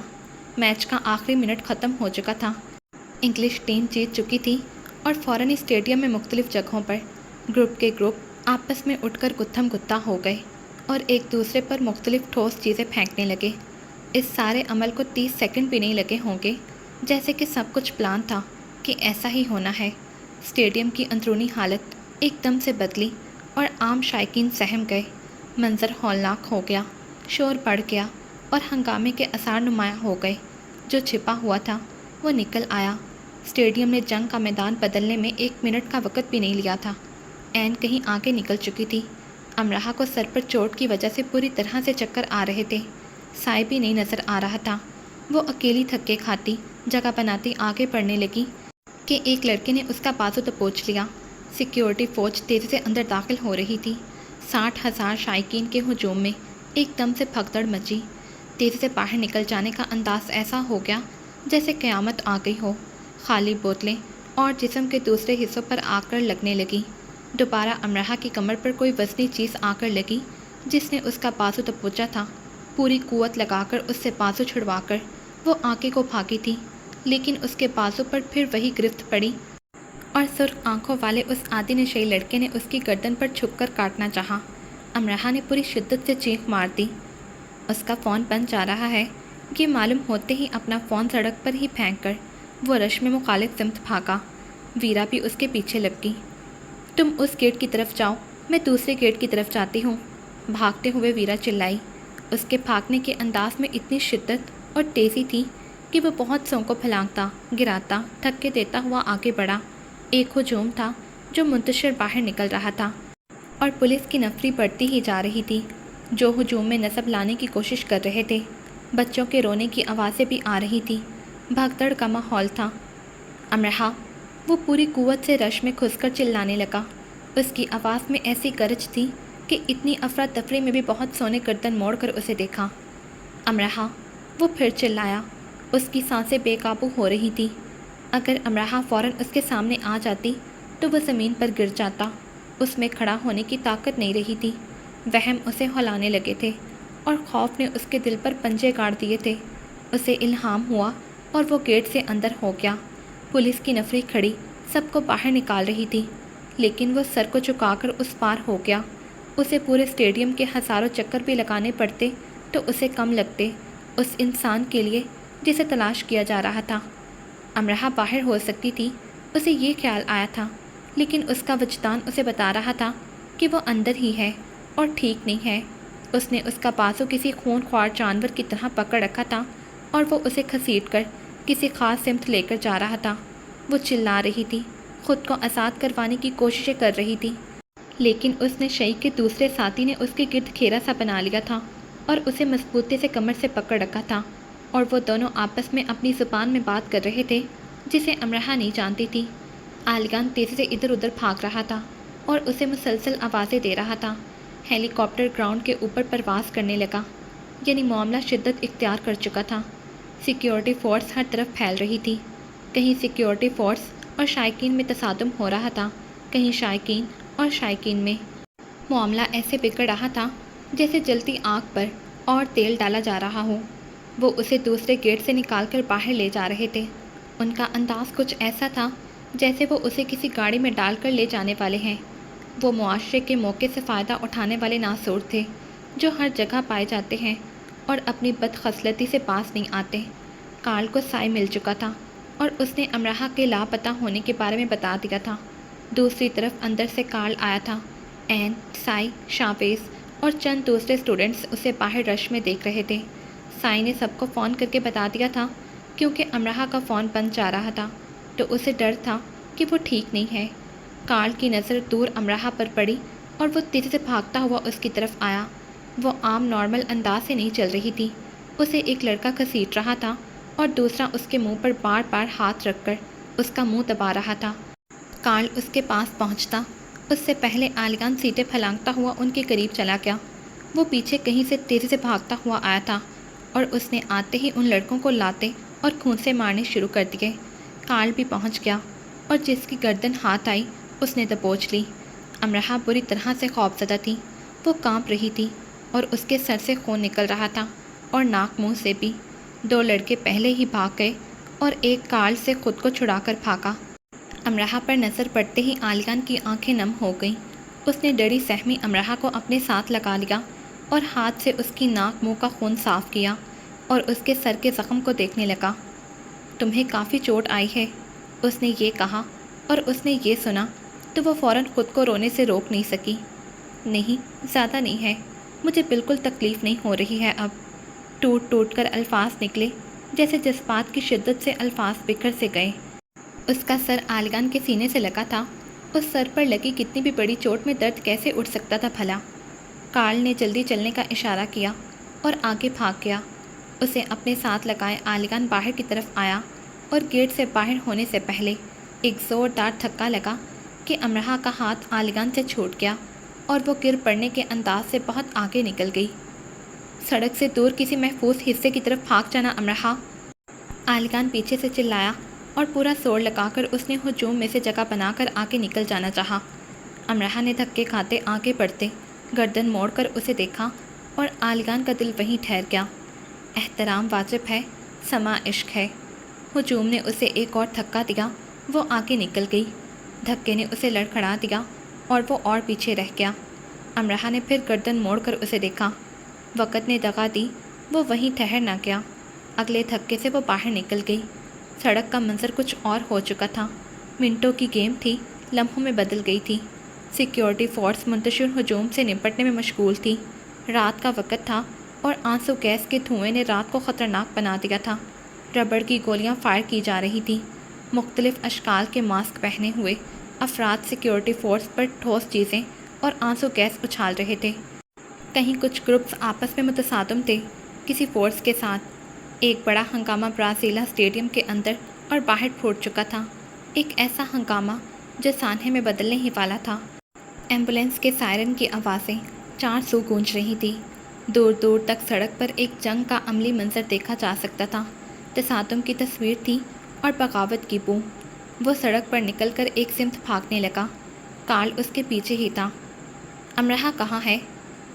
میچ کا آخری منٹ ختم ہو چکا تھا۔ انگلش ٹیم جیت چکی تھی اور فوراً اسٹیڈیم میں مختلف جگہوں پر گروپ کے گروپ آپس میں اٹھ کر گتھم گتا ہو گئے اور ایک دوسرے پر مختلف ٹھوس چیزیں پھینکنے لگے۔ اس سارے عمل کو 30 سیکنڈ بھی نہیں لگے ہوں گے، جیسے کہ سب کچھ پلان تھا کہ ایسا ہی ہونا ہے۔ اسٹیڈیم کی اندرونی حالت ایک دم سے بدلی اور عام شائقین سہم گئے۔ منظر ہولناک ہو گیا، شور بڑھ گیا اور ہنگامے کے آثار نمایاں ہو گئے۔ جو چھپا ہوا تھا وہ نکل آیا۔ اسٹیڈیم نے جنگ کا میدان بدلنے میں 1 منٹ کا وقت بھی نہیں لیا تھا۔ این کہیں آگے نکل چکی تھی۔ امرہا کو سر پر چوٹ کی وجہ سے پوری طرح سے چکر آ رہے تھے۔ سائے بھی نہیں نظر آ رہا تھا۔ وہ اکیلی تھکے کھاتی جگہ بناتی آگے بڑھنے لگی کہ ایک لڑکے نے اس کا بازو دبوچ لیا۔ سیکیورٹی فوج تیزی سے اندر داخل ہو رہی تھی۔ 60,000 شائقین کے ہجوم میں ایک دم سے بھگدڑ مچی۔ تیزی سے باہر نکل جانے کا انداز ایسا ہو گیا جیسے قیامت آ گئی ہو۔ خالی بوتلیں اور جسم کے دوسرے حصوں پر آ کر لگنے لگی۔ دوبارہ امرہا کی کمر پر کوئی وزنی چیز آ کر لگی جس نے اس کا بازو دبوچا تھا۔ پوری قوت لگا کر اس سے بازو چھڑوا کر وہ آگے کو بھاگی تھی، لیکن اس کے بازو پر پھر وہی گرفت پڑی اور سرخ آنکھوں والے اس عادی نشئی لڑکے نے اس کی گردن پر چھپ کر کاٹنا چاہا۔ امرہا نے پوری شدت سے چیخ مار دی۔ اس کا فون بند جا رہا ہے، یہ معلوم ہوتے ہی اپنا فون سڑک پر ہی پھینک کر وہ رش میں مخالف سمت بھاگا۔ ویرا بھی اس کے پیچھے لپکی۔ تم اس گیٹ کی طرف جاؤ، میں دوسرے گیٹ کی طرف جاتی ہوں، بھاگتے ہوئے ویرا چلائی۔ اس کے بھاگنے کے انداز میں اتنی شدت اور تیزی تھی کہ وہ بہت سوں کو پھلانگتا، گراتا، دھکے دیتا ہوا آگے بڑھا۔ ایک ہجوم تھا جو منتشر باہر نکل رہا تھا اور پولیس کی نفری بڑھتی ہی جا رہی تھی، جو ہجوم میں نصب لانے کی کوشش کر رہے تھے۔ بچوں کے رونے کی آوازیں بھی آ رہی تھیں۔ بھگدڑ کا ماحول تھا۔ امرہا، وہ پوری قوت سے رش میں گھس کر چلانے لگا۔ اس کی آواز میں ایسی گرج تھی کہ اتنی افراتفری میں بھی بہت سو نے گردن موڑ کر اسے دیکھا۔ امرہا، وہ پھر چلایا۔ اس کی سانسیں بے قابو ہو رہی تھی۔ اگر امرہا فوراً اس کے سامنے آ جاتی تو وہ زمین پر گر جاتا۔ اس میں کھڑا ہونے کی طاقت نہیں رہی تھی۔ وہم اسے ہلانے لگے تھے اور خوف نے اس کے دل پر پنجے گاڑ دیے تھے۔ اسے الہام ہوا اور وہ گیٹ سے اندر ہو گیا۔ پولیس کی نفری کھڑی سب کو باہر نکال رہی تھی، لیکن وہ سر کو جھکا کر اس پار ہو گیا۔ اسے پورے اسٹیڈیم کے ہزاروں چکر بھی لگانے پڑتے تو اسے کم لگتے اس انسان کے لیے جسے تلاش کیا جا رہا تھا۔ امرہ باہر ہو سکتی تھی، اسے یہ خیال آیا تھا، لیکن اس کا وجدان اسے بتا رہا تھا کہ وہ اندر ہی ہے اور ٹھیک نہیں ہے۔ اس نے اس کا بازو کسی خون خوار جانور کی طرح پکڑ رکھا تھا اور وہ اسے گھسیٹ کر کسی خاص سمت لے کر جا رہا تھا۔ وہ چلا رہی تھی، خود کو آزاد کروانے کی کوششیں کر رہی تھی، لیکن اس نے شئی کے دوسرے ساتھی نے اس کے گرد گھیرا سا بنا لیا تھا اور اسے مضبوطی سے کمر سے پکڑ رکھا تھا، اور وہ دونوں آپس میں اپنی زبان میں بات کر رہے تھے جسے امرہ نہیں جانتی تھی۔ آلیان تیزی سے ادھر ادھر بھاگ رہا تھا اور اسے مسلسل آوازیں دے رہا تھا۔ ہیلی کاپٹر گراؤنڈ کے اوپر پرواز کرنے لگا، یعنی معاملہ شدت اختیار کر چکا تھا۔ سیکیورٹی فورس ہر طرف پھیل رہی تھی، کہیں سیکیورٹی فورس اور شائقین میں تصادم ہو رہا تھا، کہیں شائقین اور شائقین میں۔ معاملہ ایسے بگڑ رہا تھا جیسے جلتی آگ پر اور تیل ڈالا جا رہا ہو۔ وہ اسے دوسرے گیٹ سے نکال کر باہر لے جا رہے تھے۔ ان کا انداز کچھ ایسا تھا جیسے وہ اسے کسی گاڑی میں ڈال کر لے جانے والے ہیں۔ وہ معاشرے کے موقع سے فائدہ اٹھانے والے ناسور تھے جو ہر جگہ پائے جاتے ہیں اور اپنی بدخصلتی سے باز نہیں آتے۔ کارل کو سائے مل چکا تھا اور اس نے امرہ کے لاپتہ ہونے کے بارے میں بتا دیا تھا۔ دوسری طرف اندر سے کارل آیا تھا۔ این، سائی، شاپیس اور چند دوسرے اسٹوڈنٹس اسے باہر رش میں دیکھ رہے تھے۔ سائی نے سب کو فون کر کے بتا دیا تھا کیونکہ امرہ کا فون بند جا رہا تھا تو اسے ڈر تھا کہ وہ ٹھیک نہیں ہے۔ کارل کی نظر دور امرہ پر پڑی اور وہ تیزی سے بھاگتا ہوا اس کی طرف آیا۔ وہ عام نارمل انداز سے نہیں چل رہی تھی، اسے ایک لڑکا گھسیٹ رہا تھا اور دوسرا اس کے منہ پر بار بار ہاتھ رکھ کر اس کا منہ دبا رہا تھا۔ کارل اس کے پاس پہنچتا اس سے پہلے آلیان سیٹیں پھلانگتا ہوا ان کے قریب چلا گیا۔ وہ پیچھے کہیں سے تیزی سے بھاگتا ہوا آیا تھا اور اس نے آتے ہی ان لڑکوں کو لاتے اور خون سے مارنے شروع کر دیے۔ کارل بھی پہنچ گیا اور جس کی گردن ہاتھ آئی اس نے دبوچ لی۔ امرہ بری طرح سے خوفزدہ تھی، وہ کانپ رہی تھی اور اس کے سر سے خون نکل رہا تھا اور ناک منہ سے بھی۔ دو لڑکے پہلے ہی بھاگ گئے اور ایک کارل سے خود کو چھڑا کر بھاگا۔ امرہ پر نظر پڑتے ہی آلیان کی آنکھیں نم ہو گئیں۔ اس نے ڈری سہمی امرہ کو اپنے ساتھ لگا لیا اور ہاتھ سے اس کی ناک منہ کا خون صاف کیا اور اس کے سر کے زخم کو دیکھنے لگا۔ تمہیں کافی چوٹ آئی ہے، اس نے یہ کہا، اور اس نے یہ سنا تو وہ فوراً خود کو رونے سے روک نہیں سکی۔ نہیں، زیادہ نہیں ہے، مجھے بالکل تکلیف نہیں ہو رہی ہے اب۔ ٹوٹ ٹوٹ کر الفاظ نکلے جیسے جذبات کی شدت سے الفاظ بکھر سے گئے۔ اس کا سر آلیان کے سینے سے لگا تھا، اس سر پر لگی کتنی بھی بڑی چوٹ میں درد کیسے اٹھ سکتا تھا بھلا؟ کارل نے جلدی چلنے کا اشارہ کیا اور آگے بھاگ گیا۔ اسے اپنے ساتھ لگائے آلیان باہر کی طرف آیا اور گیٹ سے باہر ہونے سے پہلے ایک زوردار دھکا لگا کہ امرہ کا ہاتھ آلیان سے چھوٹ گیا اور وہ گر پڑنے کے انداز سے بہت آگے نکل گئی۔ سڑک سے دور کسی محفوظ حصے کی طرف بھاگ جانا امرہ، آلیان پیچھے سے چلایا اور پورا زور لگا کر اس نے ہجوم میں سے جگہ بنا کر آگے نکل جانا چاہا۔ امرہ نے دھکے کھاتے آگے بڑھتے گردن موڑ کر اسے دیکھا اور آلیان کا دل وہیں ٹھہر گیا۔ احترام واجب ہے، سما عشق ہے۔ ہجوم نے اسے ایک اور دھکا دیا، وہ آگے نکل گئی۔ دھکے نے اسے لڑکھڑا دیا اور وہ اور پیچھے رہ گیا۔ امرہ نے پھر گردن موڑ کر اسے دیکھا۔ وقت نے دغا دی، وہ وہیں ٹھہر نہ گیا۔ اگلے دھکے سے وہ باہر نکل گئی۔ سڑک کا منظر کچھ اور ہو چکا تھا، منٹوں کی گیم تھی، لمحوں میں بدل گئی تھی۔ سیکیورٹی فورس منتشر ہجوم سے نپٹنے میں مشغول تھی۔ رات کا وقت تھا اور آنسو گیس کے دھوئیں نے رات کو خطرناک بنا دیا تھا۔ ربڑ کی گولیاں فائر کی جا رہی تھیں۔ مختلف اشکال کے ماسک پہنے ہوئے افراد سیکیورٹی فورس پر ٹھوس چیزیں اور آنسو گیس اچھال رہے تھے۔ کہیں کچھ گروپس آپس میں متصادم تھے کسی فورس کے ساتھ۔ ایک بڑا ہنگامہ برازیلا اسٹیڈیم کے اندر اور باہر پھوٹ چکا تھا، ایک ایسا ہنگامہ جو سانحے میں بدلنے ہی والا تھا۔ ایمبولینس کے سائرن کی آوازیں چار سو گونج رہی تھی۔ دور دور تک سڑک پر ایک جنگ کا عملی منظر دیکھا جا سکتا تھا۔ تصادم کی تصویر تھی اور بغاوت کی بو۔ وہ سڑک پر نکل کر ایک سمت بھاگنے لگا۔ کارل اس کے پیچھے ہی تھا۔ امرہ کہاں ہے؟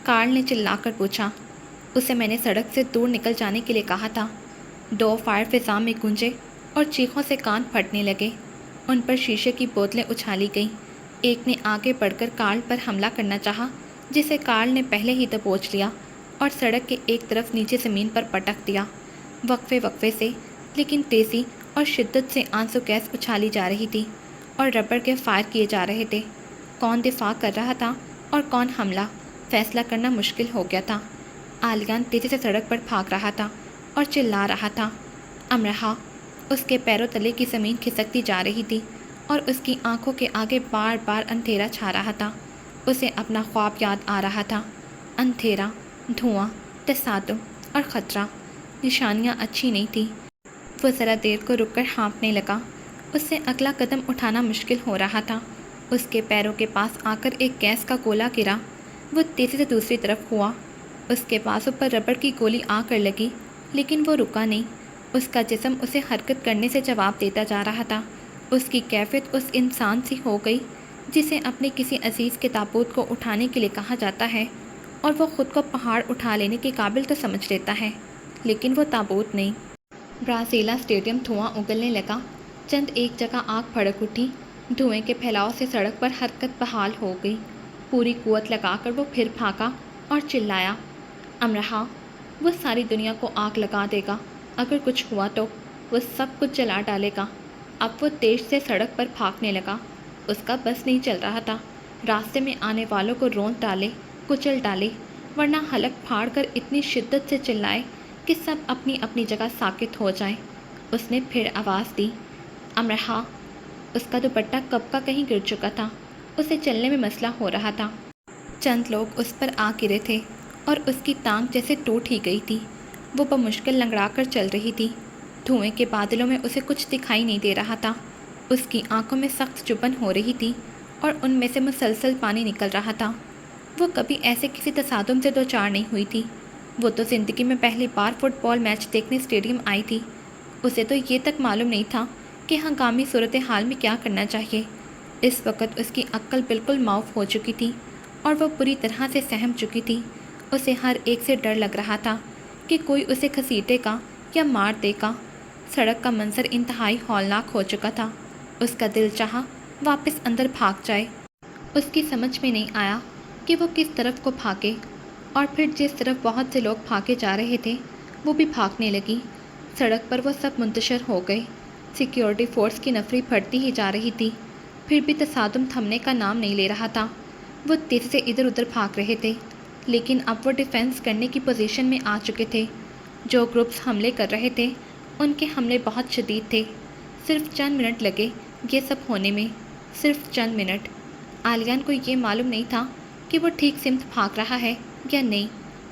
کارل نے چلا کر پوچھا۔ اسے میں نے سڑک سے دور نکل جانے کے لیے کہا تھا۔ 2 فائر فضا میں گونجے اور چیخوں سے کان پھٹنے لگے۔ ان پر شیشے کی بوتلیں اچھالی گئیں۔ ایک نے آگے بڑھ کر کارل پر حملہ کرنا چاہا، جسے کارل نے پہلے ہی دبوچ لیا اور سڑک کے ایک طرف نیچے زمین پر پٹک دیا۔ وقفے وقفے سے لیکن تیزی اور شدت سے آنسو گیس اچھالی جا رہی تھی اور ربڑ کے فائر کیے جا رہے تھے۔ کون دفاع کر رہا تھا اور کون حملہ، فیصلہ کرنا مشکل ہو گیا تھا۔ آلیان تیزی سے سڑک پر بھاگ رہا تھا اور چلا رہا تھا۔ امرہا، اس کے پیروں تلے کی زمین کھسکتی جا رہی تھی اور اس کی آنکھوں کے آگے بار بار اندھیرا چھا رہا تھا۔ اسے اپنا خواب یاد آ رہا تھا۔ اندھیرا، دھواں، تصادم اور خطرہ۔ نشانیاں اچھی نہیں تھیں۔ وہ ذرا دیر کو رک کر ہانپنے لگا۔ اس سے اگلا قدم اٹھانا مشکل ہو رہا تھا۔ اس کے پیروں کے پاس آ کر ایک گیس کا گولا گرا۔ وہ تیزی سے دوسری طرف ہوا۔ اس کے بازو پر ربڑ کی گولی آ کر لگی، لیکن وہ رکا نہیں۔ اس کا جسم اسے حرکت کرنے سے جواب دیتا جا رہا تھا۔ اس کی کیفیت اس انسان سی ہو گئی جسے اپنے کسی عزیز کے تابوت کو اٹھانے کے لیے کہا جاتا ہے اور وہ خود کو پہاڑ اٹھا لینے کے قابل تو سمجھ لیتا ہے، لیکن وہ تابوت نہیں۔ برازیلا اسٹیڈیم دھواں اگلنے لگا۔ چند ایک جگہ آگ بھڑک اٹھی۔ دھوئیں کے پھیلاؤ سے سڑک پر حرکت بحال ہو گئی۔ پوری قوت لگا کر وہ پھر بھاگا اور چلایا، امرہا، وہ ساری دنیا کو آگ لگا دے گا۔ اگر کچھ ہوا تو وہ سب کچھ جلا ڈالے گا۔ اب وہ تیز سے سڑک پر بھاگنے لگا۔ اس کا بس نہیں چل رہا تھا۔ راستے میں آنے والوں کو روند ڈالے، کچل ڈالے، ورنہ حلق پھاڑ کر اتنی شدت سے چلائے کہ سب اپنی اپنی جگہ ساکت ہو جائیں۔ اس نے پھر آواز دی، امرہا۔ اس کا دوپٹہ کب کا کہیں گر چکا تھا۔ اسے چلنے میں مسئلہ ہو رہا تھا۔ چند لوگ اس پر آ گرے تھے اور اس کی ٹانگ جیسے ٹوٹ ہی گئی تھی۔ وہ بمشکل لنگڑا کر چل رہی تھی۔ دھوئیں کے بادلوں میں اسے کچھ دکھائی نہیں دے رہا تھا۔ اس کی آنکھوں میں سخت چبھن ہو رہی تھی اور ان میں سے مسلسل پانی نکل رہا تھا۔ وہ کبھی ایسے کسی تصادم سے دوچار نہیں ہوئی تھی۔ وہ تو زندگی میں پہلی بار فٹ بال میچ دیکھنے اسٹیڈیم آئی تھی۔ اسے تو یہ تک معلوم نہیں تھا کہ ہنگامی صورتحال میں کیا کرنا چاہیے۔ اس وقت اس کی عقل بالکل معاف ہو چکی تھی اور وہ پوری طرح سے سہم چکی تھی۔ اسے ہر ایک سے ڈر لگ رہا تھا کہ کوئی اسے گھسیٹے گا یا مار دے گا۔ سڑک کا منظر انتہائی ہولناک ہو چکا تھا۔ اس کا دل چاہا واپس اندر بھاگ جائے۔ اس کی سمجھ میں نہیں آیا کہ وہ کس طرف کو بھاگے، اور پھر جس طرف بہت سے لوگ بھاگے جا رہے تھے وہ بھی بھاگنے لگی۔ سڑک پر وہ سب منتشر ہو گئے۔ سیکیورٹی فورس کی نفری بڑھتی ہی جا رہی تھی، پھر بھی تصادم تھمنے کا نام نہیں لے رہا تھا۔ وہ تیزی سے ادھر ادھر بھاگ رہے تھے، لیکن اب وہ ڈیفینس کرنے کی پوزیشن میں آ چکے تھے۔ جو گروپس حملے کر رہے تھے ان کے حملے بہت شدید تھے۔ صرف چند منٹ لگے یہ سب ہونے میں، صرف چند منٹ۔ آلیان کو یہ معلوم نہیں تھا کہ وہ ٹھیک سمت بھاگ رہا ہے یا نہیں،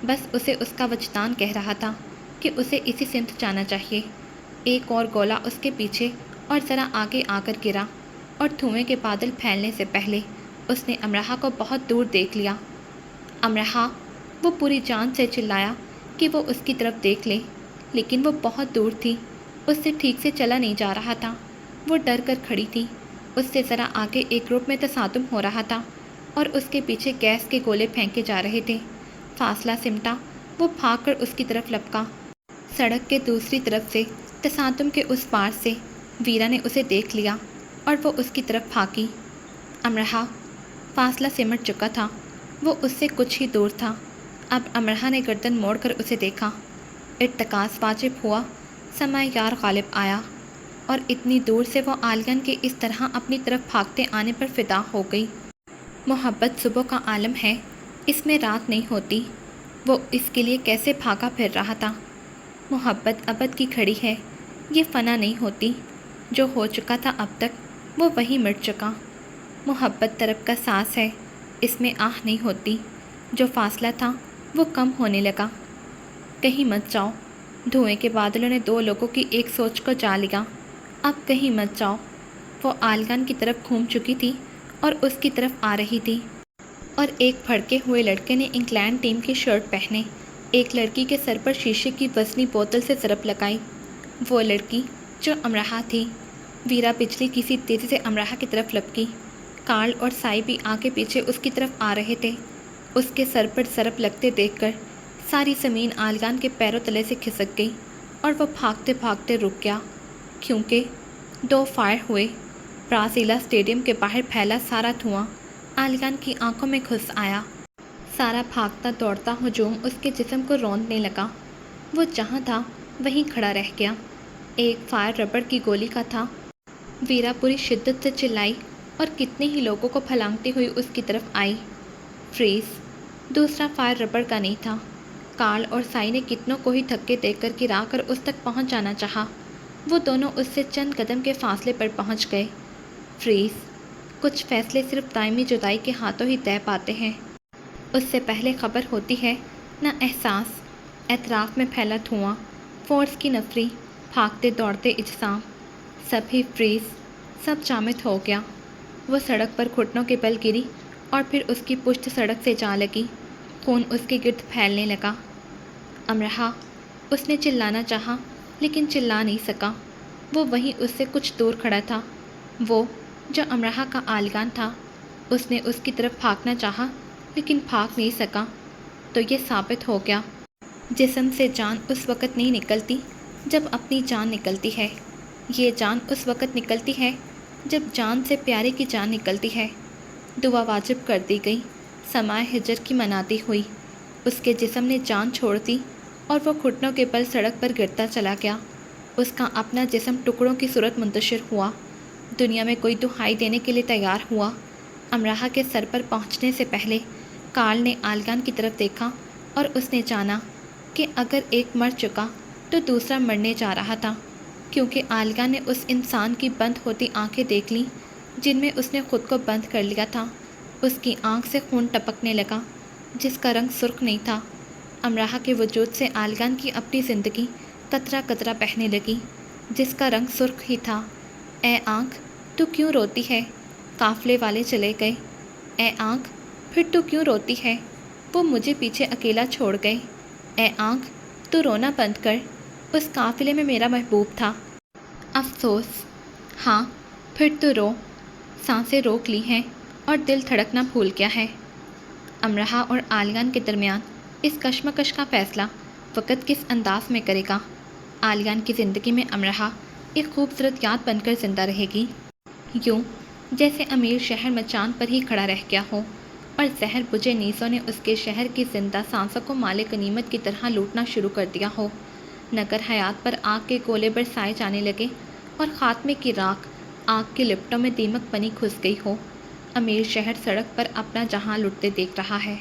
بس اسے اس کا وجدان کہہ رہا تھا کہ اسے اسی سمت جانا چاہیے۔ ایک اور گولا اس کے پیچھے اور ذرا آگے آ کر گرا، اور دھوئیں کے بادل پھیلنے سے پہلے اس نے امرہا کو بہت دور دیکھ لیا۔ امرہا، وہ پوری جان سے چلایا کہ وہ اس کی طرف دیکھ لے، لیکن وہ بہت دور تھی۔ اس سے ٹھیک سے چلا نہیں جا رہا تھا۔ وہ ڈر کر کھڑی تھی۔ اس سے ذرا آگے ایک گروپ میں تصادم ہو رہا تھا اور اس کے پیچھے گیس کے گولے پھینکے جا رہے تھے۔ فاصلہ سمٹا، وہ بھاگ کر اس کی طرف لپکا۔ سڑک کے دوسری طرف سے، تصادم کے اس پار سے، ویرا نے اسے دیکھ لیا اور وہ اس کی طرف بھاگی۔ امرہا، فاصلہ سمٹ چکا تھا۔ وہ اس سے کچھ ہی دور تھا۔ اب امرہا نے گردن موڑ کر اسے دیکھا۔ ارتکاز واجب ہوا، سمے یار غالب آیا، اور اتنی دور سے وہ آلیان کے اس طرح اپنی طرف بھاگتے آنے پر فدا ہو گئی۔ محبت صبح کا عالم ہے، اس میں رات نہیں ہوتی۔ وہ اس کے لیے کیسے بھاگا پھر رہا تھا۔ محبت ابد کی کھڑی ہے، یہ فنا نہیں ہوتی۔ جو ہو چکا تھا اب تک وہ وہی مٹ چکا۔ محبت طرب کا سانس ہے، اس میں آہ نہیں ہوتی۔ جو فاصلہ تھا وہ کم ہونے لگا۔ کہیں مت جاؤ۔ دھوئیں کے بادلوں نے 2 لوگوں کی ایک سوچ کو جا لیا۔ اب کہیں مت جاؤ۔ وہ آلیان کی طرف گھوم چکی تھی اور اس کی طرف آ رہی تھی، اور ایک بھڑکے ہوئے لڑکے نے انگلینڈ ٹیم کی شرٹ پہنے ایک لڑکی کے سر پر شیشے کی وزنی بوتل سے ضرب لگائی۔ وہ لڑکی جو امرہا تھی۔ ویرا بجلی کی سی تیزی سے امرہا کی طرف لپکی۔ کارل اور سائی بھی آگے پیچھے اس کی طرف آ رہے تھے۔ اس کے سر پر ضرب لگتے دیکھ کر ساری زمین آلگان کے پیروں تلے سے کھسک گئی اور وہ بھاگتے بھاگتے رک گیا، کیونکہ 2 فائر ہوئے۔ برازیلا اسٹیڈیم کے باہر پھیلا سارا دھواں آلگان کی آنکھوں میں گھس آیا۔ سارا بھاگتا دوڑتا ہجوم اس کے جسم کو روندنے لگا۔ وہ جہاں تھا وہیں کھڑا رہ گیا۔ ایک فائر ربڑ کی گولی کا تھا۔ ویرا پوری شدت سے چلائی اور کتنے ہی لوگوں کو پھلانگتی ہوئی اس کی طرف آئی۔ فریز دوسرا فائر ربڑ کا نہیں تھا۔ کارل اور سائی نے کتنوں کو ہی دھکے دے کر گرا کر اس تک پہنچ جانا چاہا۔ وہ دونوں اس سے چند قدم کے فاصلے پر پہنچ گئے۔ فریز کچھ فیصلے صرف دائمی جدائی کے ہاتھوں ہی طے پاتے ہیں۔ اس سے پہلے خبر ہوتی ہے نہ احساس، اطراف میں پھیلا دھواں، فورس کی نفری، بھاگتے دوڑتے اجسام، سب ہی فریز، سب جامد ہو گیا۔ وہ سڑک پر گھٹنوں کے بل گری اور پھر اس کی پشت سڑک سے جا لگی۔ خون اس کے گرد پھیلنے لگا۔ امرہا، اس نے چلانا چاہا لیکن چلا نہیں سکا۔ وہ وہیں اس سے کچھ دور کھڑا تھا، وہ جو امرہا کا آلگان تھا۔ اس نے اس کی طرف بھاگنا چاہا لیکن بھاگ نہیں سکا۔ تو یہ ثابت ہو گیا، جسم سے جان اس وقت نہیں نکلتی جب اپنی جان نکلتی ہے، یہ جان اس وقت نکلتی ہے جب جان سے پیارے کی جان نکلتی ہے۔ دعا واجب کر دی گئی، سماع ہجر کی منادی ہوئی۔ اس کے جسم نے جان چھوڑ دی اور وہ گھٹنوں کے بل سڑک پر گرتا چلا گیا۔ اس کا اپنا جسم ٹکڑوں کی صورت منتشر ہوا، دنیا میں کوئی دہائی دینے کے لیے تیار ہوا۔ امرہا کے سر پر پہنچنے سے پہلے کارل نے آلگان کی طرف دیکھا اور اس نے جانا کہ اگر ایک مر چکا تو دوسرا مرنے جا رہا تھا، کیونکہ آلگان نے اس انسان کی بند ہوتی آنکھیں دیکھ لیں جن میں اس نے خود کو بند کر لیا تھا۔ اس کی آنکھ سے خون ٹپکنے لگا جس کا رنگ سرخ نہیں تھا۔ امرہا کے وجود سے آلگان کی اپنی زندگی قطرہ قطرہ بہنے لگی جس کا رنگ سرخ ہی تھا۔ اے آنکھ، تو کیوں روتی ہے؟ قافلے والے چلے گئے۔ اے آنکھ، پھر تو کیوں روتی ہے؟ وہ مجھے پیچھے اکیلا چھوڑ گئے۔ اے آنکھ، تو رونا بند کر، اس قافلے میں میرا محبوب تھا۔ افسوس، ہاں پھر تو رو۔ سانسیں روک لی ہیں اور دل دھڑکنا بھول گیا ہے۔ امرہا اور آلگان کے درمیان اس کشمکش کا فیصلہ وقت کس انداز میں کرے گا؟ آلگان کی زندگی میں امرہا ایک خوبصورت یاد بن کر زندہ رہے گی، یوں جیسے امیر شہر میں چاند پر ہی کھڑا رہ گیا ہو اور زہر بجھے نیزوں نے اس کے شہر کی زندہ سانسوں کو مال غنیمت کی طرح لوٹنا شروع کر دیا ہو۔ نگر حیات پر آگ کے گولے برسائے جانے لگے اور خاتمے کی راکھ آگ کے لپٹوں میں دیمک بنی گھس گئی ہو۔ امیر شہر سڑک پر اپنا جہاں لٹتے دیکھ رہا ہے۔